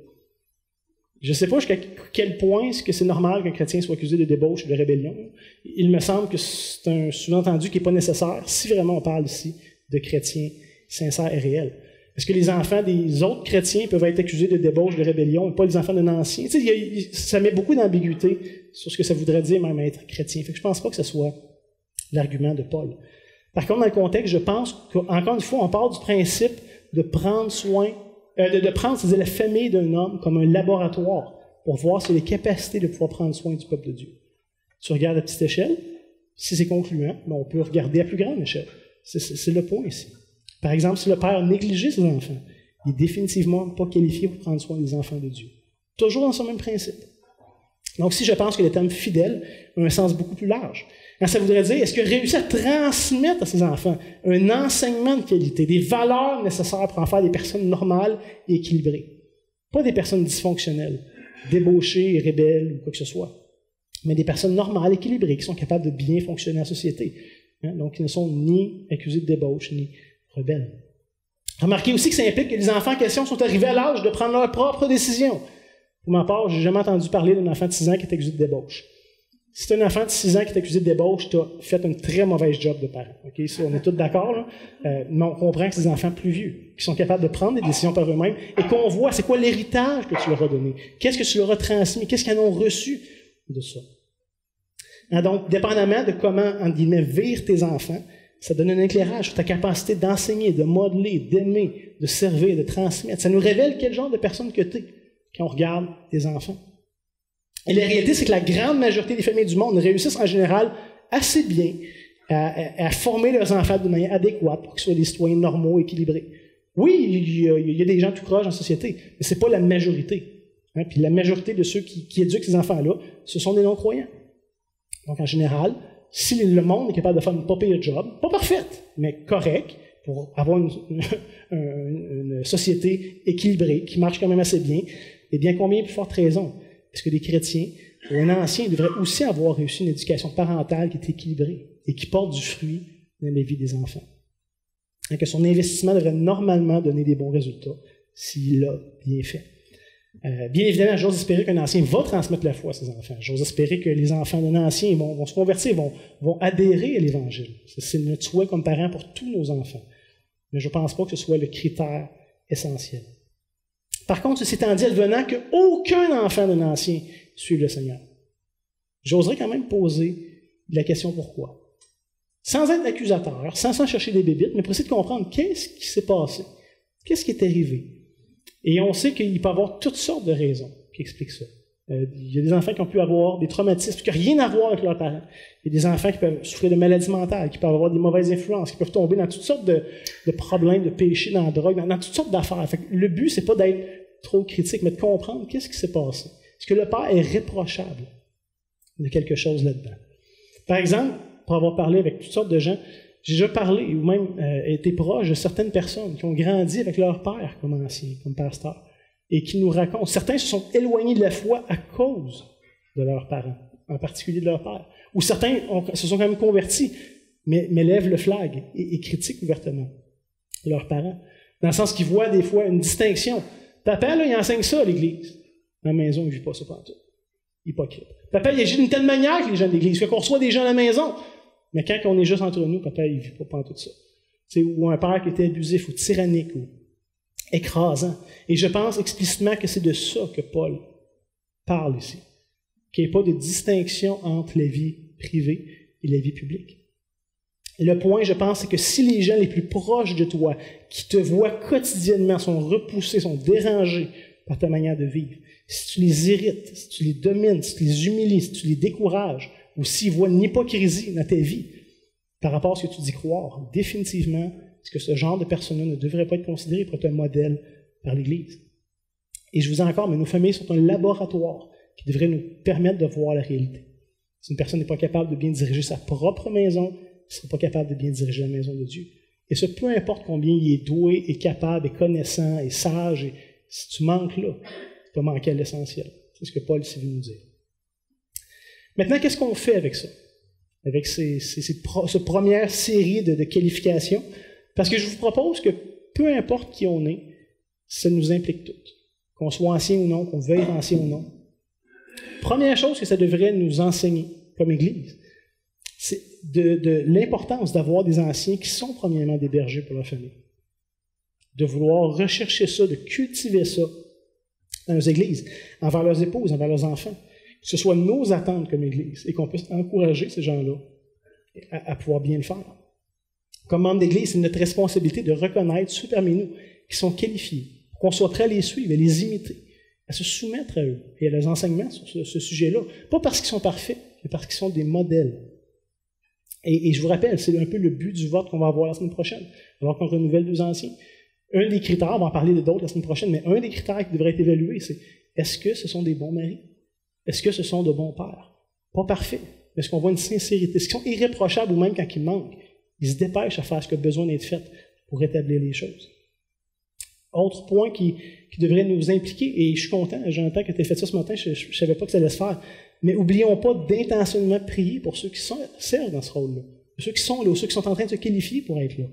A: Je ne sais pas jusqu'à quel point est-ce que c'est normal qu'un chrétien soit accusé de débauche ou de rébellion. Il me semble que c'est un sous-entendu qui n'est pas nécessaire si vraiment on parle ici de chrétiens sincères et réels. Est-ce que les enfants des autres chrétiens peuvent être accusés de débauche, de rébellion, et pas les enfants d'un ancien? Tu sais, ça met beaucoup d'ambiguïté sur ce que ça voudrait dire même être chrétien. Fait que je ne pense pas que ce soit l'argument de Paul. Par contre, dans le contexte, je pense qu'encore une fois, on part du principe de prendre soin, de prendre, c'est-à-dire la famille d'un homme comme un laboratoire pour voir s'il a les capacités de pouvoir prendre soin du peuple de Dieu. Tu regardes à petite échelle, si c'est concluant, ben on peut regarder à plus grande échelle. C'est le point ici. Par exemple, si le père a négligé ses enfants, il n'est définitivement pas qualifié pour prendre soin des enfants de Dieu. Toujours dans ce même principe. Donc, si je pense que le terme fidèle a un sens beaucoup plus large, ça voudrait dire, est-ce qu'il a réussi à transmettre à ses enfants un enseignement de qualité, des valeurs nécessaires pour en faire des personnes normales et équilibrées? Pas des personnes dysfonctionnelles, débauchées, rebelles ou quoi que ce soit, mais des personnes normales, équilibrées, qui sont capables de bien fonctionner en société. Donc, ils ne sont ni accusés de débauche, ni rebelles. Remarquez aussi que ça implique que les enfants en question sont arrivés à l'âge de prendre leurs propres décisions. Pour ma part, j'ai jamais entendu parler d'un enfant de 6 ans qui est accusé de débauche. Si tu es un enfant de 6 ans qui est accusé de débauche, tu as fait un très mauvais job de parent. Okay? Ça, on est tous d'accord, là. Mais on comprend que c'est des enfants plus vieux, qui sont capables de prendre des décisions par eux-mêmes, et qu'on voit, c'est quoi l'héritage que tu leur as donné? Qu'est-ce que tu leur as transmis? Qu'est-ce qu'ils en ont reçu de ça? Et donc, dépendamment de comment, entre guillemets, vivre tes enfants, ça donne un éclairage sur ta capacité d'enseigner, de modeler, d'aimer, de servir, de transmettre. Ça nous révèle quel genre de personne que tu es quand on regarde tes enfants. Et la réalité, c'est que la grande majorité des familles du monde réussissent en général assez bien à former leurs enfants de manière adéquate pour qu'ils soient des citoyens normaux, équilibrés. Oui, il y a des gens tout croches dans la société, mais ce n'est pas la majorité. Hein? Puis la majorité de ceux qui éduquent ces enfants-là, ce sont des non-croyants. Donc en général, si le monde est capable de faire une pas pire job, pas parfaite, mais correcte, pour avoir une société équilibrée, qui marche quand même assez bien, et bien combien plus forte raison est-ce que des chrétiens ou un ancien devraient aussi avoir réussi une éducation parentale qui est équilibrée et qui porte du fruit dans la vie des enfants? Et que son investissement devrait normalement donner des bons résultats s'il l'a bien fait. Bien évidemment, j'ose espérer qu'un ancien va transmettre la foi à ses enfants. J'ose espérer que les enfants d'un ancien vont se convertir, vont adhérer à l'Évangile. C'est notre souhait comme parents pour tous nos enfants. Mais je ne pense pas que ce soit le critère essentiel. Par contre, ceci étant dit, advenant qu'aucun enfant d'un ancien suive le Seigneur, j'oserais quand même poser la question pourquoi. Sans être accusateur, sans chercher des bébites, mais pour essayer de comprendre qu'est-ce qui s'est passé, qu'est-ce qui est arrivé. Et on sait qu'il peut y avoir toutes sortes de raisons qui expliquent ça. Il y a des enfants qui ont pu avoir des traumatismes qui n'ont rien à voir avec leurs parents. Il y a des enfants qui peuvent souffrir de maladies mentales, qui peuvent avoir des mauvaises influences, qui peuvent tomber dans toutes sortes de problèmes, de péchés, dans la drogue, dans toutes sortes d'affaires. Fait que le but, c'est pas d'être trop critique, mais de comprendre qu'est-ce qui s'est passé. Est-ce que le père est réprochable de quelque chose là-dedans? Par exemple, pour avoir parlé avec toutes sortes de gens, j'ai déjà parlé ou même été proche de certaines personnes qui ont grandi avec leur père comme ancien, comme pasteur, et qui nous racontent. Certains se sont éloignés de la foi à cause de leurs parents, en particulier de leur père. Ou certains se sont quand même convertis, mais lèvent le flag et critiquent ouvertement leurs parents. Dans le sens qu'ils voient des fois une distinction. Papa, là, il enseigne ça à l'Église. Dans la maison, il ne vit pas ça partout. Hypocrite. Papa, il agit d'une telle manière que les gens de l'Église. Fait qu'on reçoit des gens à la maison. Mais quand on est juste entre nous, papa, il ne vit pas tout ça. C'est ou un père qui était abusif ou tyrannique ou écrasant. Et je pense explicitement que c'est de ça que Paul parle ici. Qu'il n'y ait pas de distinction entre la vie privée et la vie publique. Et le point, je pense, c'est que si les gens les plus proches de toi, qui te voient quotidiennement, sont repoussés, sont dérangés par ta manière de vivre, si tu les irrites, si tu les domines, si tu les humilies, si tu les décourages, ou s'ils voient une hypocrisie dans ta vie par rapport à ce que tu dis croire, définitivement, est-ce que ce genre de personnes-là ne devrait pas être considéré pour être un modèle par l'Église? Et je vous dis encore, mais nos familles sont un laboratoire qui devrait nous permettre de voir la réalité. Si une personne n'est pas capable de bien diriger sa propre maison, elle ne sera pas capable de bien diriger la maison de Dieu. Et ce, peu importe combien il est doué, et capable, et connaissant, et sage, et si tu manques là, tu vas manquer à l'essentiel. C'est ce que Paul s'est venu nous dire. Maintenant, qu'est-ce qu'on fait avec ça? Avec cette première série de qualifications? Parce que je vous propose que peu importe qui on est, ça nous implique toutes. Qu'on soit ancien ou non, qu'on veuille être ancien ou non. Première chose que ça devrait nous enseigner comme Église, c'est de l'importance d'avoir des anciens qui sont premièrement des bergers pour leur famille. De vouloir rechercher ça, de cultiver ça dans nos églises, envers leurs épouses, envers leurs enfants. Que ce soit nos attentes comme Église et qu'on puisse encourager ces gens-là à pouvoir bien le faire. Comme membre d'Église, c'est notre responsabilité de reconnaître ceux parmi nous qui sont qualifiés, qu'on soit prêt à les suivre, à les imiter, à se soumettre à eux et à leurs enseignements sur ce sujet-là. Pas parce qu'ils sont parfaits, mais parce qu'ils sont des modèles. Et je vous rappelle, c'est un peu le but du vote qu'on va avoir la semaine prochaine, alors qu'on renouvelle 2 anciens. Un des critères, on va en parler d'autres la semaine prochaine, mais un des critères qui devrait être évalué, c'est est-ce que ce sont des bons maris? Est-ce que ce sont de bons pères? Pas parfaits, mais est-ce qu'on voit une sincérité? Est-ce qu'ils sont irréprochables ou même quand ils manquent? Ils se dépêchent à faire ce qui a besoin d'être fait pour rétablir les choses. Autre point qui devrait nous impliquer, et je suis content, Jonathan, que tu aies fait ça ce matin, je ne savais pas que ça allait se faire, mais n'oublions pas d'intentionnellement prier pour ceux qui servent dans ce rôle-là, ceux qui sont là, ceux qui sont en train de se qualifier pour être là.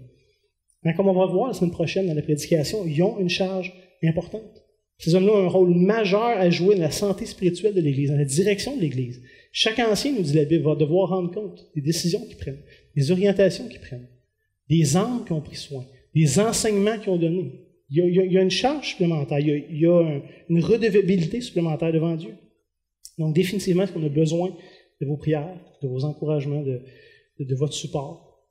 A: Mais comme on va voir la semaine prochaine dans la prédication, ils ont une charge importante. Ces hommes-là ont un rôle majeur à jouer dans la santé spirituelle de l'Église, dans la direction de l'Église. Chaque ancien, nous dit la Bible, va devoir rendre compte des décisions qu'ils prennent, des orientations qu'ils prennent, des âmes qui ont pris soin, des enseignements qu'ils ont donnés. Il y a une charge supplémentaire, il y a une redevabilité supplémentaire devant Dieu. Donc, définitivement, est-ce qu'on a besoin de vos prières, de vos encouragements, de votre support.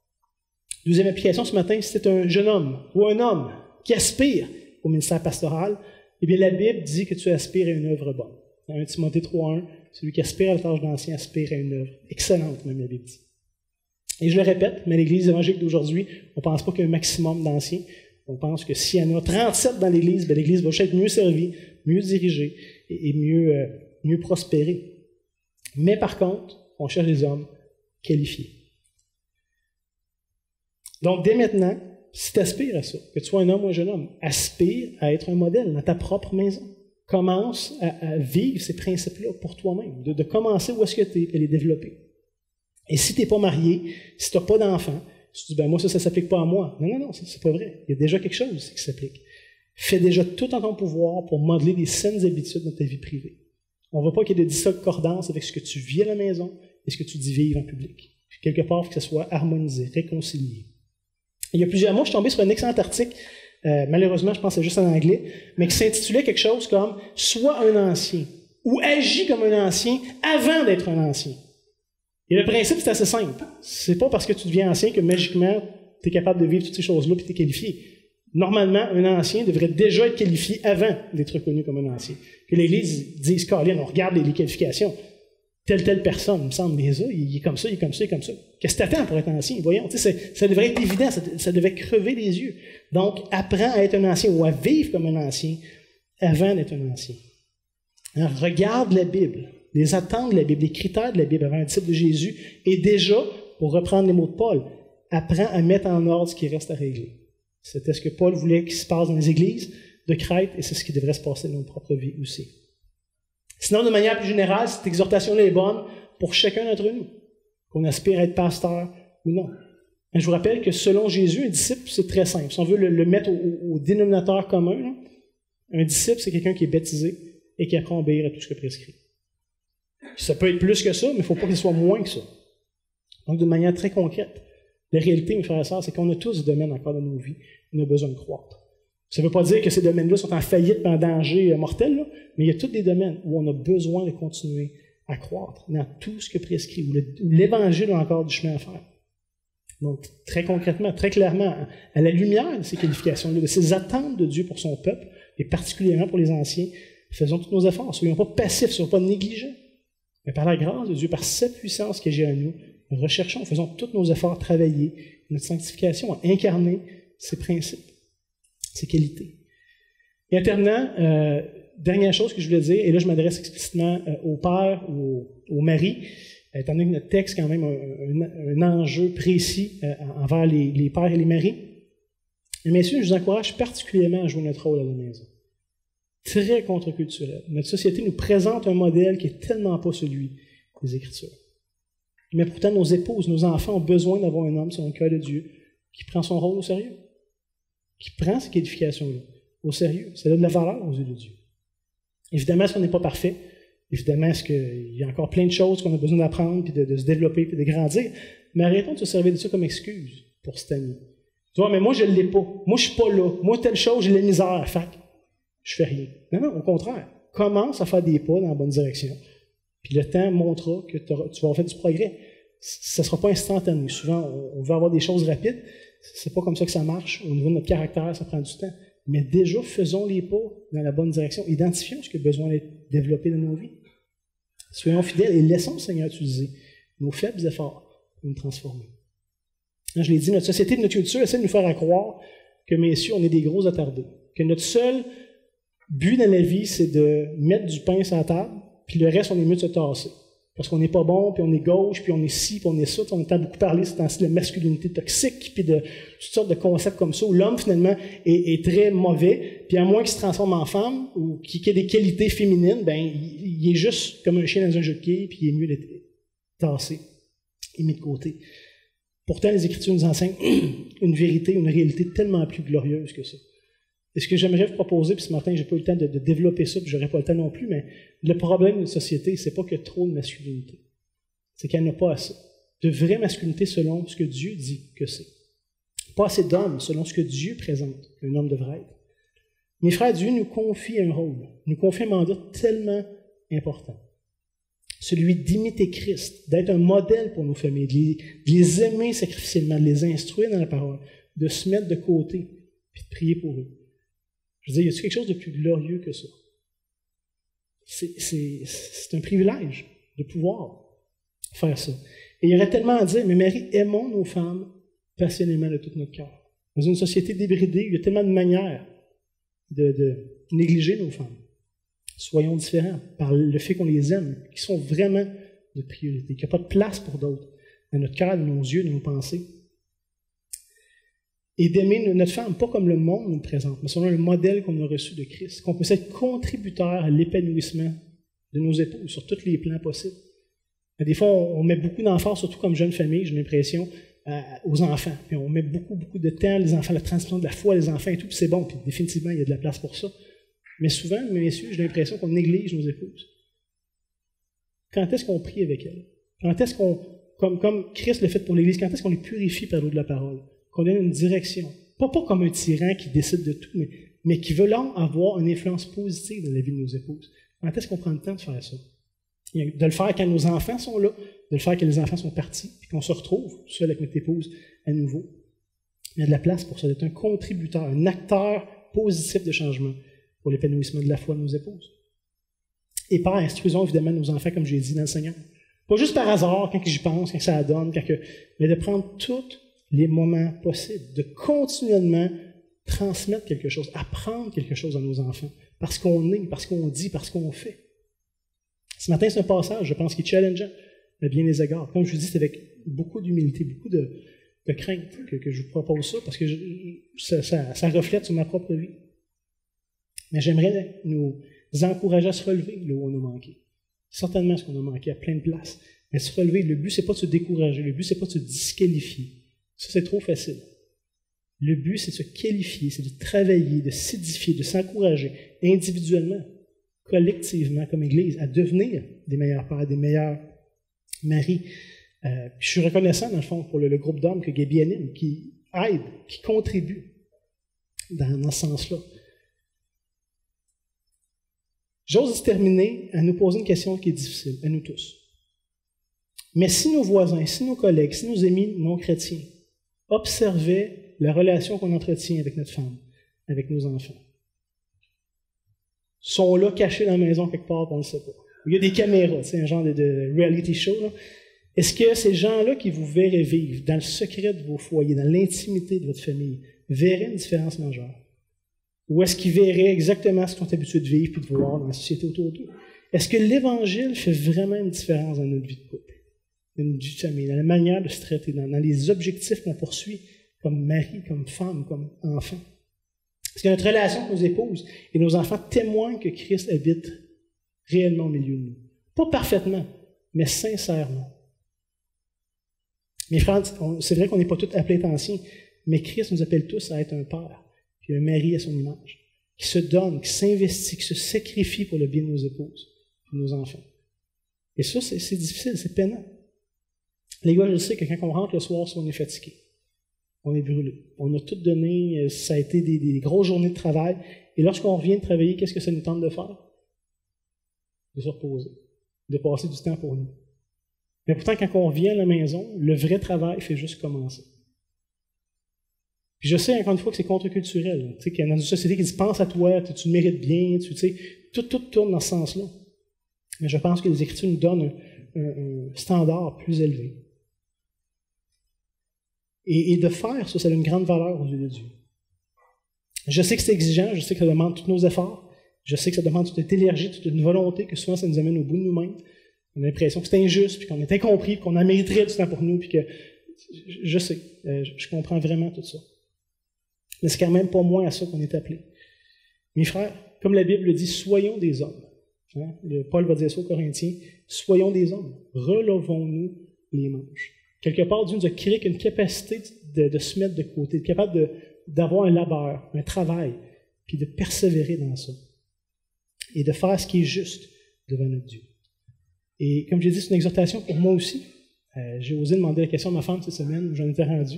A: Deuxième application ce matin, si c'est un jeune homme ou un homme qui aspire au ministère pastoral, eh bien, la Bible dit que tu aspires à une œuvre bonne. Dans 1 Timothée 3.1, celui qui aspire à la tâche d'ancien aspire à une œuvre excellente, même la Bible dit. Et je le répète, mais l'Église évangélique d'aujourd'hui, on ne pense pas qu'il y a un maximum d'anciens. On pense que s'il y en a 37 dans l'Église, bien, l'Église va être mieux servie, mieux dirigée et mieux prospérer. Mais par contre, on cherche des hommes qualifiés. Donc, dès maintenant, si tu aspires à ça, que tu sois un homme ou un jeune homme, aspire à être un modèle dans ta propre maison. Commence à vivre ces principes-là pour toi-même, de commencer où est-ce que tu es et les développer. Et si tu n'es pas marié, si tu n'as pas d'enfant, si tu dis, ben moi, ça ne s'applique pas à moi. Non, c'est pas vrai. Il y a déjà quelque chose qui s'applique. Fais déjà tout en ton pouvoir pour modeler des saines habitudes dans ta vie privée. On ne veut pas qu'il y ait de discordance avec ce que tu vis à la maison et ce que tu dis vivre en public. Quelque part, il faut que ça soit harmonisé, réconcilié. Il y a plusieurs mois, je suis tombé sur un excellent article, malheureusement, je pense que c'est juste en anglais, mais qui s'intitulait quelque chose comme « Sois un ancien » ou « Agis comme un ancien avant d'être un ancien ». Et le principe, c'est assez simple. C'est pas parce que tu deviens ancien que magiquement, tu es capable de vivre toutes ces choses-là et tu es qualifié. Normalement, un ancien devrait déjà être qualifié avant d'être reconnu comme un ancien. Que l'Église dise, Colin, on regarde les qualifications. Telle personne, il me semble, mais ça, il est comme ça, il est comme ça, il est comme ça. Qu'est-ce que tu attends pour être ancien? Voyons, ça devrait être évident, ça devait crever les yeux. Donc, apprends à être un ancien ou à vivre comme un ancien avant d'être un ancien. Alors, regarde la Bible, les attentes de la Bible, les critères de la Bible avant un disciple de Jésus, et déjà, pour reprendre les mots de Paul, apprends à mettre en ordre ce qui reste à régler. C'était ce que Paul voulait qu'il se passe dans les églises de Crète, et c'est ce qui devrait se passer dans nos propres vies aussi. Sinon, de manière plus générale, cette exhortation-là est bonne pour chacun d'entre nous, qu'on aspire à être pasteur ou non. Et je vous rappelle que selon Jésus, un disciple, c'est très simple. Si on veut le mettre au dénominateur commun, là, un disciple, c'est quelqu'un qui est baptisé et qui apprend à obéir à tout ce que prescrit. Ça peut être plus que ça, mais il ne faut pas qu'il soit moins que ça. Donc, de manière très concrète, la réalité, mes frères et sœurs, c'est qu'on a tous des domaines encore dans nos vies où on a besoin de croître. Ça ne veut pas dire que ces domaines-là sont en faillite et en danger mortel, là, mais il y a tous des domaines où on a besoin de continuer à croître dans tout ce que prescrit, où l'Évangile a encore du chemin à faire. Donc, très concrètement, très clairement, à la lumière de ces qualifications-là, de ces attentes de Dieu pour son peuple, et particulièrement pour les anciens, faisons tous nos efforts. Soyons pas passifs, soyons pas négligents. Mais par la grâce de Dieu, par cette puissance qui agit en nous, recherchons, faisons tous nos efforts à travailler notre sanctification, à incarner ces principes, ces qualités. Et en terminant, dernière chose que je voulais dire, et là je m'adresse explicitement au père ou au mari, étant donné que notre texte a quand même un enjeu précis envers les pères et les maris. Mais messieurs, je vous encourage particulièrement à jouer notre rôle à la maison. Très contre-culturel. Notre société nous présente un modèle qui n'est tellement pas celui des Écritures. Mais pourtant, nos épouses, nos enfants ont besoin d'avoir un homme sur le cœur de Dieu qui prend son rôle au sérieux, qui prend ces qualifications-là au sérieux. Ça donne de la valeur aux yeux de Dieu. Évidemment, est-ce qu'on n'est pas parfait? Évidemment, est-ce qu'il y a encore plein de choses qu'on a besoin d'apprendre, puis de se développer, puis de grandir? Mais arrêtons de se servir de ça comme excuse pour cette année. Tu vois, mais moi, je ne l'ai pas. Moi, je ne suis pas là. Moi, telle chose, j'ai la misère. Fait je fais rien. Non, au contraire. Commence à faire des pas dans la bonne direction. Puis le temps montrera que tu vas faire du progrès. Ça ne sera pas instantané. Souvent, on veut avoir des choses rapides. C'est pas comme ça que ça marche. Au niveau de notre caractère, ça prend du temps. Mais déjà, faisons les pas dans la bonne direction. Identifions ce qu'il y a besoin d'être développé dans nos vies. Soyons fidèles et laissons le Seigneur utiliser nos faibles efforts pour nous transformer. Je l'ai dit, notre société de notre culture essaie de nous faire croire que, messieurs, on est des gros attardés. Que notre seul but dans la vie, c'est de mettre du pain sur la table, puis le reste, on est mieux de se tasser. Parce qu'on n'est pas bon, puis on est gauche, puis on est ci, puis on est ça. On entend beaucoup parler ces temps-ci de la masculinité toxique, puis de toutes sortes de concepts comme ça, où l'homme, finalement, est très mauvais, puis à moins qu'il se transforme en femme, ou qu'il ait des qualités féminines, ben il est juste comme un chien dans un jeu de quilles, puis il est mieux d'être tassé et mis de côté. Pourtant, les Écritures nous enseignent une vérité, une réalité tellement plus glorieuse que ça. Et ce que j'aimerais vous proposer, puis ce matin, j'ai pas eu le temps de développer ça, puis j'aurais pas le temps non plus, mais le problème d'une société, c'est pas qu'il y a trop de masculinité. C'est qu'il n'y en a pas assez. De vraie masculinité selon ce que Dieu dit que c'est. Pas assez d'hommes selon ce que Dieu présente qu'un homme devrait être. Mes frères, Dieu nous confie un rôle, nous confie un mandat tellement important. Celui d'imiter Christ, d'être un modèle pour nos familles, de les aimer sacrificiellement, de les instruire dans la parole, de se mettre de côté, puis de prier pour eux. Je veux dire, y a-t-il quelque chose de plus glorieux que ça? C'est un privilège de pouvoir faire ça. Et il y aurait tellement à dire, mais Marie, aimons nos femmes passionnément de tout notre cœur. Dans une société débridée, il y a tellement de manières de négliger nos femmes. Soyons différents par le fait qu'on les aime, qui sont vraiment de priorité, qu'il n'y a pas de place pour d'autres dans notre cœur, dans nos yeux, dans nos pensées. Et d'aimer notre femme, pas comme le monde nous le présente, mais selon le modèle qu'on a reçu de Christ, qu'on puisse être contributeur à l'épanouissement de nos épouses sur tous les plans possibles. Des fois, on met beaucoup d'emphase, surtout comme jeune famille, j'ai l'impression, aux enfants. Puis on met beaucoup de temps, les enfants, la transmission de la foi, les enfants et tout, puis c'est bon, puis définitivement, il y a de la place pour ça. Mais souvent, messieurs, j'ai l'impression qu'on néglige nos épouses. Quand est-ce qu'on prie avec elles? Quand est-ce qu'on, comme Christ l'a fait pour l'Église, quand est-ce qu'on les purifie par l'eau de la parole? Qu'on donne une direction. Pas comme un tyran qui décide de tout, mais qui veut là avoir une influence positive dans la vie de nos épouses. Quand est-ce qu'on prend le temps de faire ça? De le faire quand nos enfants sont là, de le faire quand les enfants sont partis, puis qu'on se retrouve seul avec notre épouse à nouveau. Il y a de la place pour ça, d'être un contributeur, un acteur positif de changement pour l'épanouissement de la foi de nos épouses. Et par instruisons évidemment nos enfants, comme j'ai dit, dans le Seigneur. Pas juste par hasard, quand j'y pense, quand ça donne, mais de prendre tous les moments possibles, de continuellement transmettre quelque chose, apprendre quelque chose à nos enfants, parce qu'on est, parce qu'on dit, parce qu'on fait. Ce matin, c'est un passage, je pense, qui est challengeant à bien des égards. Comme je vous dis, c'est avec beaucoup d'humilité, beaucoup de crainte que je vous propose ça, parce que ça reflète sur ma propre vie. Mais j'aimerais nous encourager à se relever là où on a manqué. Certainement ce qu'on a manqué à plein de places. Mais se relever, le but, c'est pas de se décourager, le but, c'est pas de se disqualifier. Ça, c'est trop facile. Le but, c'est de se qualifier, c'est de travailler, de s'édifier, de s'encourager individuellement, collectivement, comme Église, à devenir des meilleurs pères, des meilleurs maris. Je suis reconnaissant, dans le fond, pour le groupe d'hommes que Gaby anime, qui aide, qui contribue dans ce sens-là. J'ose terminer à nous poser une question qui est difficile, à nous tous. Mais si nos voisins, si nos collègues, si nos amis non chrétiens observaient la relation qu'on entretient avec notre femme, avec nos enfants, sont là cachés dans la maison quelque part, on ne le sait pas. Il y a des caméras, c'est un genre de reality show. Là. Est-ce que ces gens-là qui vous verraient vivre dans le secret de vos foyers, dans l'intimité de votre famille, verraient une différence majeure? Ou est-ce qu'ils verraient exactement ce qu'ils sont habitués de vivre et de voir dans la société autour d'eux? Est-ce que l'Évangile fait vraiment une différence dans notre vie de couple, dans notre vie de famille, dans la manière de se traiter, dans les objectifs qu'on poursuit comme mari, comme femme, comme enfant? Est-ce que notre relation avec nos épouses et nos enfants témoignent que Christ habite réellement au milieu de nous? Pas parfaitement, mais sincèrement. Mes frères, c'est vrai qu'on n'est pas tous appelés à être anciens, mais Christ nous appelle tous à être un père, puis un mari à son image, qui se donne, qui s'investit, qui se sacrifie pour le bien de nos épouses, de nos enfants. Et ça, c'est difficile, c'est peinant. Les gars, je sais que quand on rentre le soir, on est fatigué. On est brûlé. On a tout donné, ça a été des grosses journées de travail. Et lorsqu'on revient de travailler, qu'est-ce que ça nous tente de faire? De se reposer, de passer du temps pour nous. Mais pourtant, quand on revient à la maison, le vrai travail fait juste commencer. Puis je sais, encore une fois, que c'est contre-culturel. Tu sais, qu'il y a dans une société qui dit « pense à toi, tu le mérites bien », tu sais, tout tourne dans ce sens-là. Mais je pense que les Écritures nous donnent un standard plus élevé. Et de faire ça, ça a une grande valeur aux yeux de Dieu. Je sais que c'est exigeant, je sais que ça demande tous nos efforts, je sais que ça demande toute une énergie, toute une volonté, que souvent ça nous amène au bout de nous-mêmes. On a l'impression que c'est injuste, puis qu'on est incompris, puis qu'on en mériterait du temps pour nous, puis que je sais, je comprends vraiment tout ça. Mais c'est quand même pas moins à ça qu'on est appelé. Mes frères, comme la Bible le dit, soyons des hommes. Paul va dire ça aux Corinthiens, soyons des hommes, relevons-nous les manches. Quelque part, Dieu nous a créé une capacité de se mettre de côté, de capable d'avoir un labeur, un travail, puis de persévérer dans ça. Et de faire ce qui est juste devant notre Dieu. Et comme j'ai dit, c'est une exhortation pour moi aussi. J'ai osé demander la question à ma femme cette semaine, j'en étais rendu.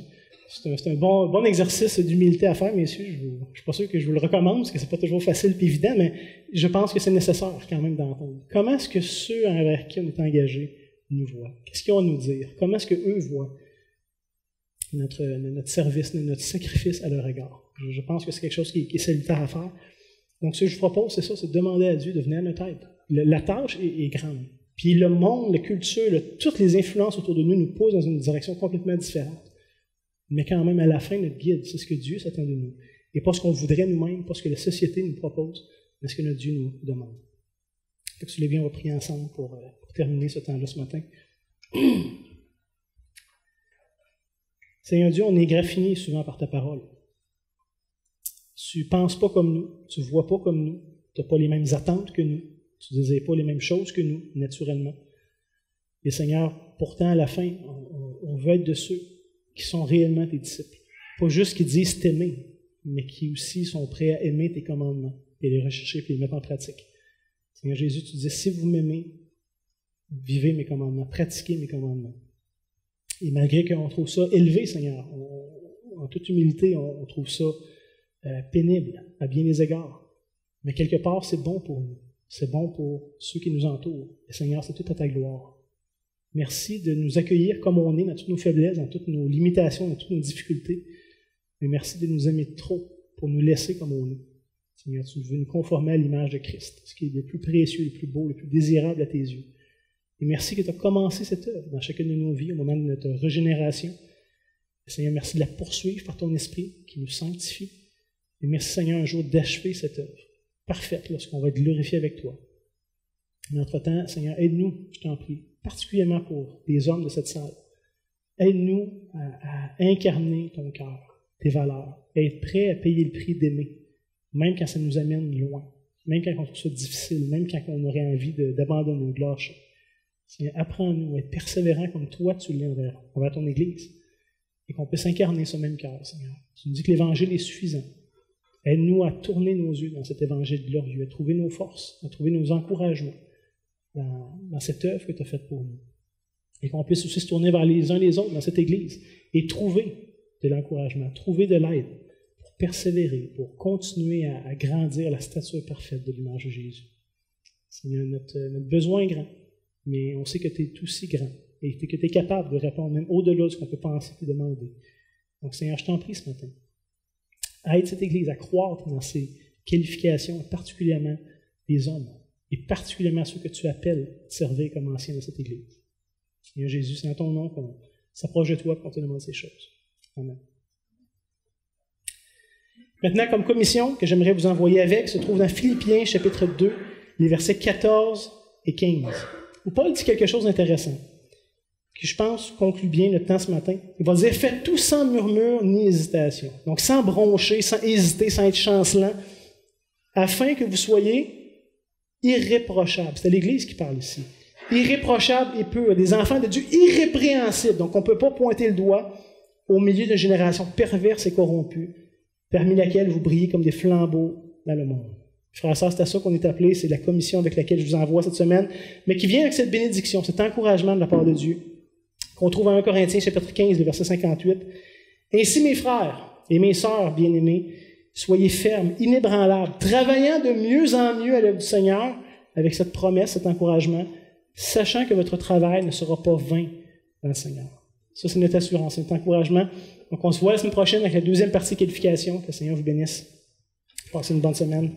A: C'est un bon exercice d'humilité à faire, messieurs. Je ne suis pas sûr que je vous le recommande, parce que c'est pas toujours facile et évident, mais je pense que c'est nécessaire quand même d'entendre. Comment est-ce que ceux envers qui on est engagés nous voient? Qu'est-ce qu'ils ont à nous dire? Comment est-ce qu'eux voient notre service, notre sacrifice à leur égard? Je pense que c'est quelque chose qui est salutaire à faire. Donc, ce que je vous propose, c'est ça, c'est de demander à Dieu de venir à notre aide. La tâche est grande. Puis le monde, la culture, toutes les influences autour de nous nous poussent dans une direction complètement différente. Mais quand même, à la fin, notre guide, c'est ce que Dieu s'attend de nous. Et pas ce qu'on voudrait nous-mêmes, pas ce que la société nous propose, mais ce que notre Dieu nous demande. Donc, si vous voulez bien, on va prier ensemble pour terminer ce temps-là ce matin. Seigneur Dieu, on est graffiné souvent par ta parole. Tu ne penses pas comme nous, tu ne vois pas comme nous, tu n'as pas les mêmes attentes que nous, tu ne désires pas les mêmes choses que nous, naturellement. Et Seigneur, pourtant, à la fin, on veut être de ceux qui sont réellement tes disciples. Pas juste qui disent t'aimer, mais qui aussi sont prêts à aimer tes commandements, et les rechercher et les mettre en pratique. Seigneur Jésus, tu disais, si vous m'aimez, vivez mes commandements, pratiquez mes commandements. Et malgré qu'on trouve ça élevé, Seigneur, en toute humilité, on trouve ça pénible à bien des égards. Mais quelque part, c'est bon pour nous. C'est bon pour ceux qui nous entourent. Et Seigneur, c'est tout à ta gloire. Merci de nous accueillir comme on est, dans toutes nos faiblesses, dans toutes nos limitations, dans toutes nos difficultés. Mais merci de nous aimer trop pour nous laisser comme on est. Seigneur, tu veux nous conformer à l'image de Christ, ce qui est le plus précieux, le plus beau, le plus désirable à tes yeux. Et merci que tu as commencé cette œuvre dans chacune de nos vies au moment de notre régénération. Et Seigneur, merci de la poursuivre par ton esprit qui nous sanctifie. Et merci, Seigneur, un jour d'achever cette œuvre parfaite lorsqu'on va être glorifié avec toi. Mais entre-temps, Seigneur, aide-nous, je t'en prie, particulièrement pour les hommes de cette salle. Aide-nous à incarner ton cœur, tes valeurs, à être prêt à payer le prix d'aimer, même quand ça nous amène loin, même quand on trouve ça difficile, même quand on aurait envie d'abandonner, de lâcher. Seigneur, apprends-nous à être persévérants comme toi tu l'es envers ton Église, et qu'on puisse incarner ce même cœur, Seigneur. Tu nous dis que l'Évangile est suffisant. Aide-nous à tourner nos yeux dans cet Évangile glorieux, à trouver nos forces, à trouver nos encouragements dans cette œuvre que tu as faite pour nous. Et qu'on puisse aussi se tourner vers les uns les autres dans cette Église et trouver de l'encouragement, trouver de l'aide pour persévérer, pour continuer à grandir la stature parfaite de l'image de Jésus. Seigneur, notre besoin est grand, mais on sait que tu es aussi grand et que tu es capable de répondre même au-delà de ce qu'on peut penser et demander. Donc, Seigneur, je t'en prie ce matin. Aide cette Église à croître dans ses qualifications, particulièrement les hommes, et particulièrement ceux que tu appelles servir comme anciens de cette Église. Seigneur Jésus, c'est dans ton nom qu'on s'approche de toi et qu'on te demande ces choses. Amen. Maintenant, comme commission que j'aimerais vous envoyer avec, se trouve dans Philippiens, chapitre 2, les versets 14 et 15, où Paul dit quelque chose d'intéressant, qui, je pense, conclut bien notre temps ce matin. Il va dire « Faites tout sans murmure ni hésitation ». Donc, sans broncher, sans hésiter, sans être chancelant, afin que vous soyez irréprochables. C'est l'Église qui parle ici. Irréprochables et purs, des enfants de Dieu irrépréhensibles. Donc, on ne peut pas pointer le doigt au milieu d'une génération perverse et corrompue, parmi laquelle vous brillez comme des flambeaux dans le monde. Frères et sœurs, c'est à ça qu'on est appelés, c'est la commission avec laquelle je vous envoie cette semaine, mais qui vient avec cette bénédiction, cet encouragement de la part de Dieu, qu'on trouve en 1 Corinthiens, chapitre 15, le verset 58. « Ainsi, mes frères et mes sœurs bien-aimés, soyez fermes, inébranlables, travaillant de mieux en mieux à l'œuvre du Seigneur, avec cette promesse, cet encouragement, sachant que votre travail ne sera pas vain dans le Seigneur. » Ça, c'est notre assurance, c'est notre encouragement. Donc, on se voit la semaine prochaine avec la deuxième partie qualification. Que le Seigneur vous bénisse. Passez une bonne semaine.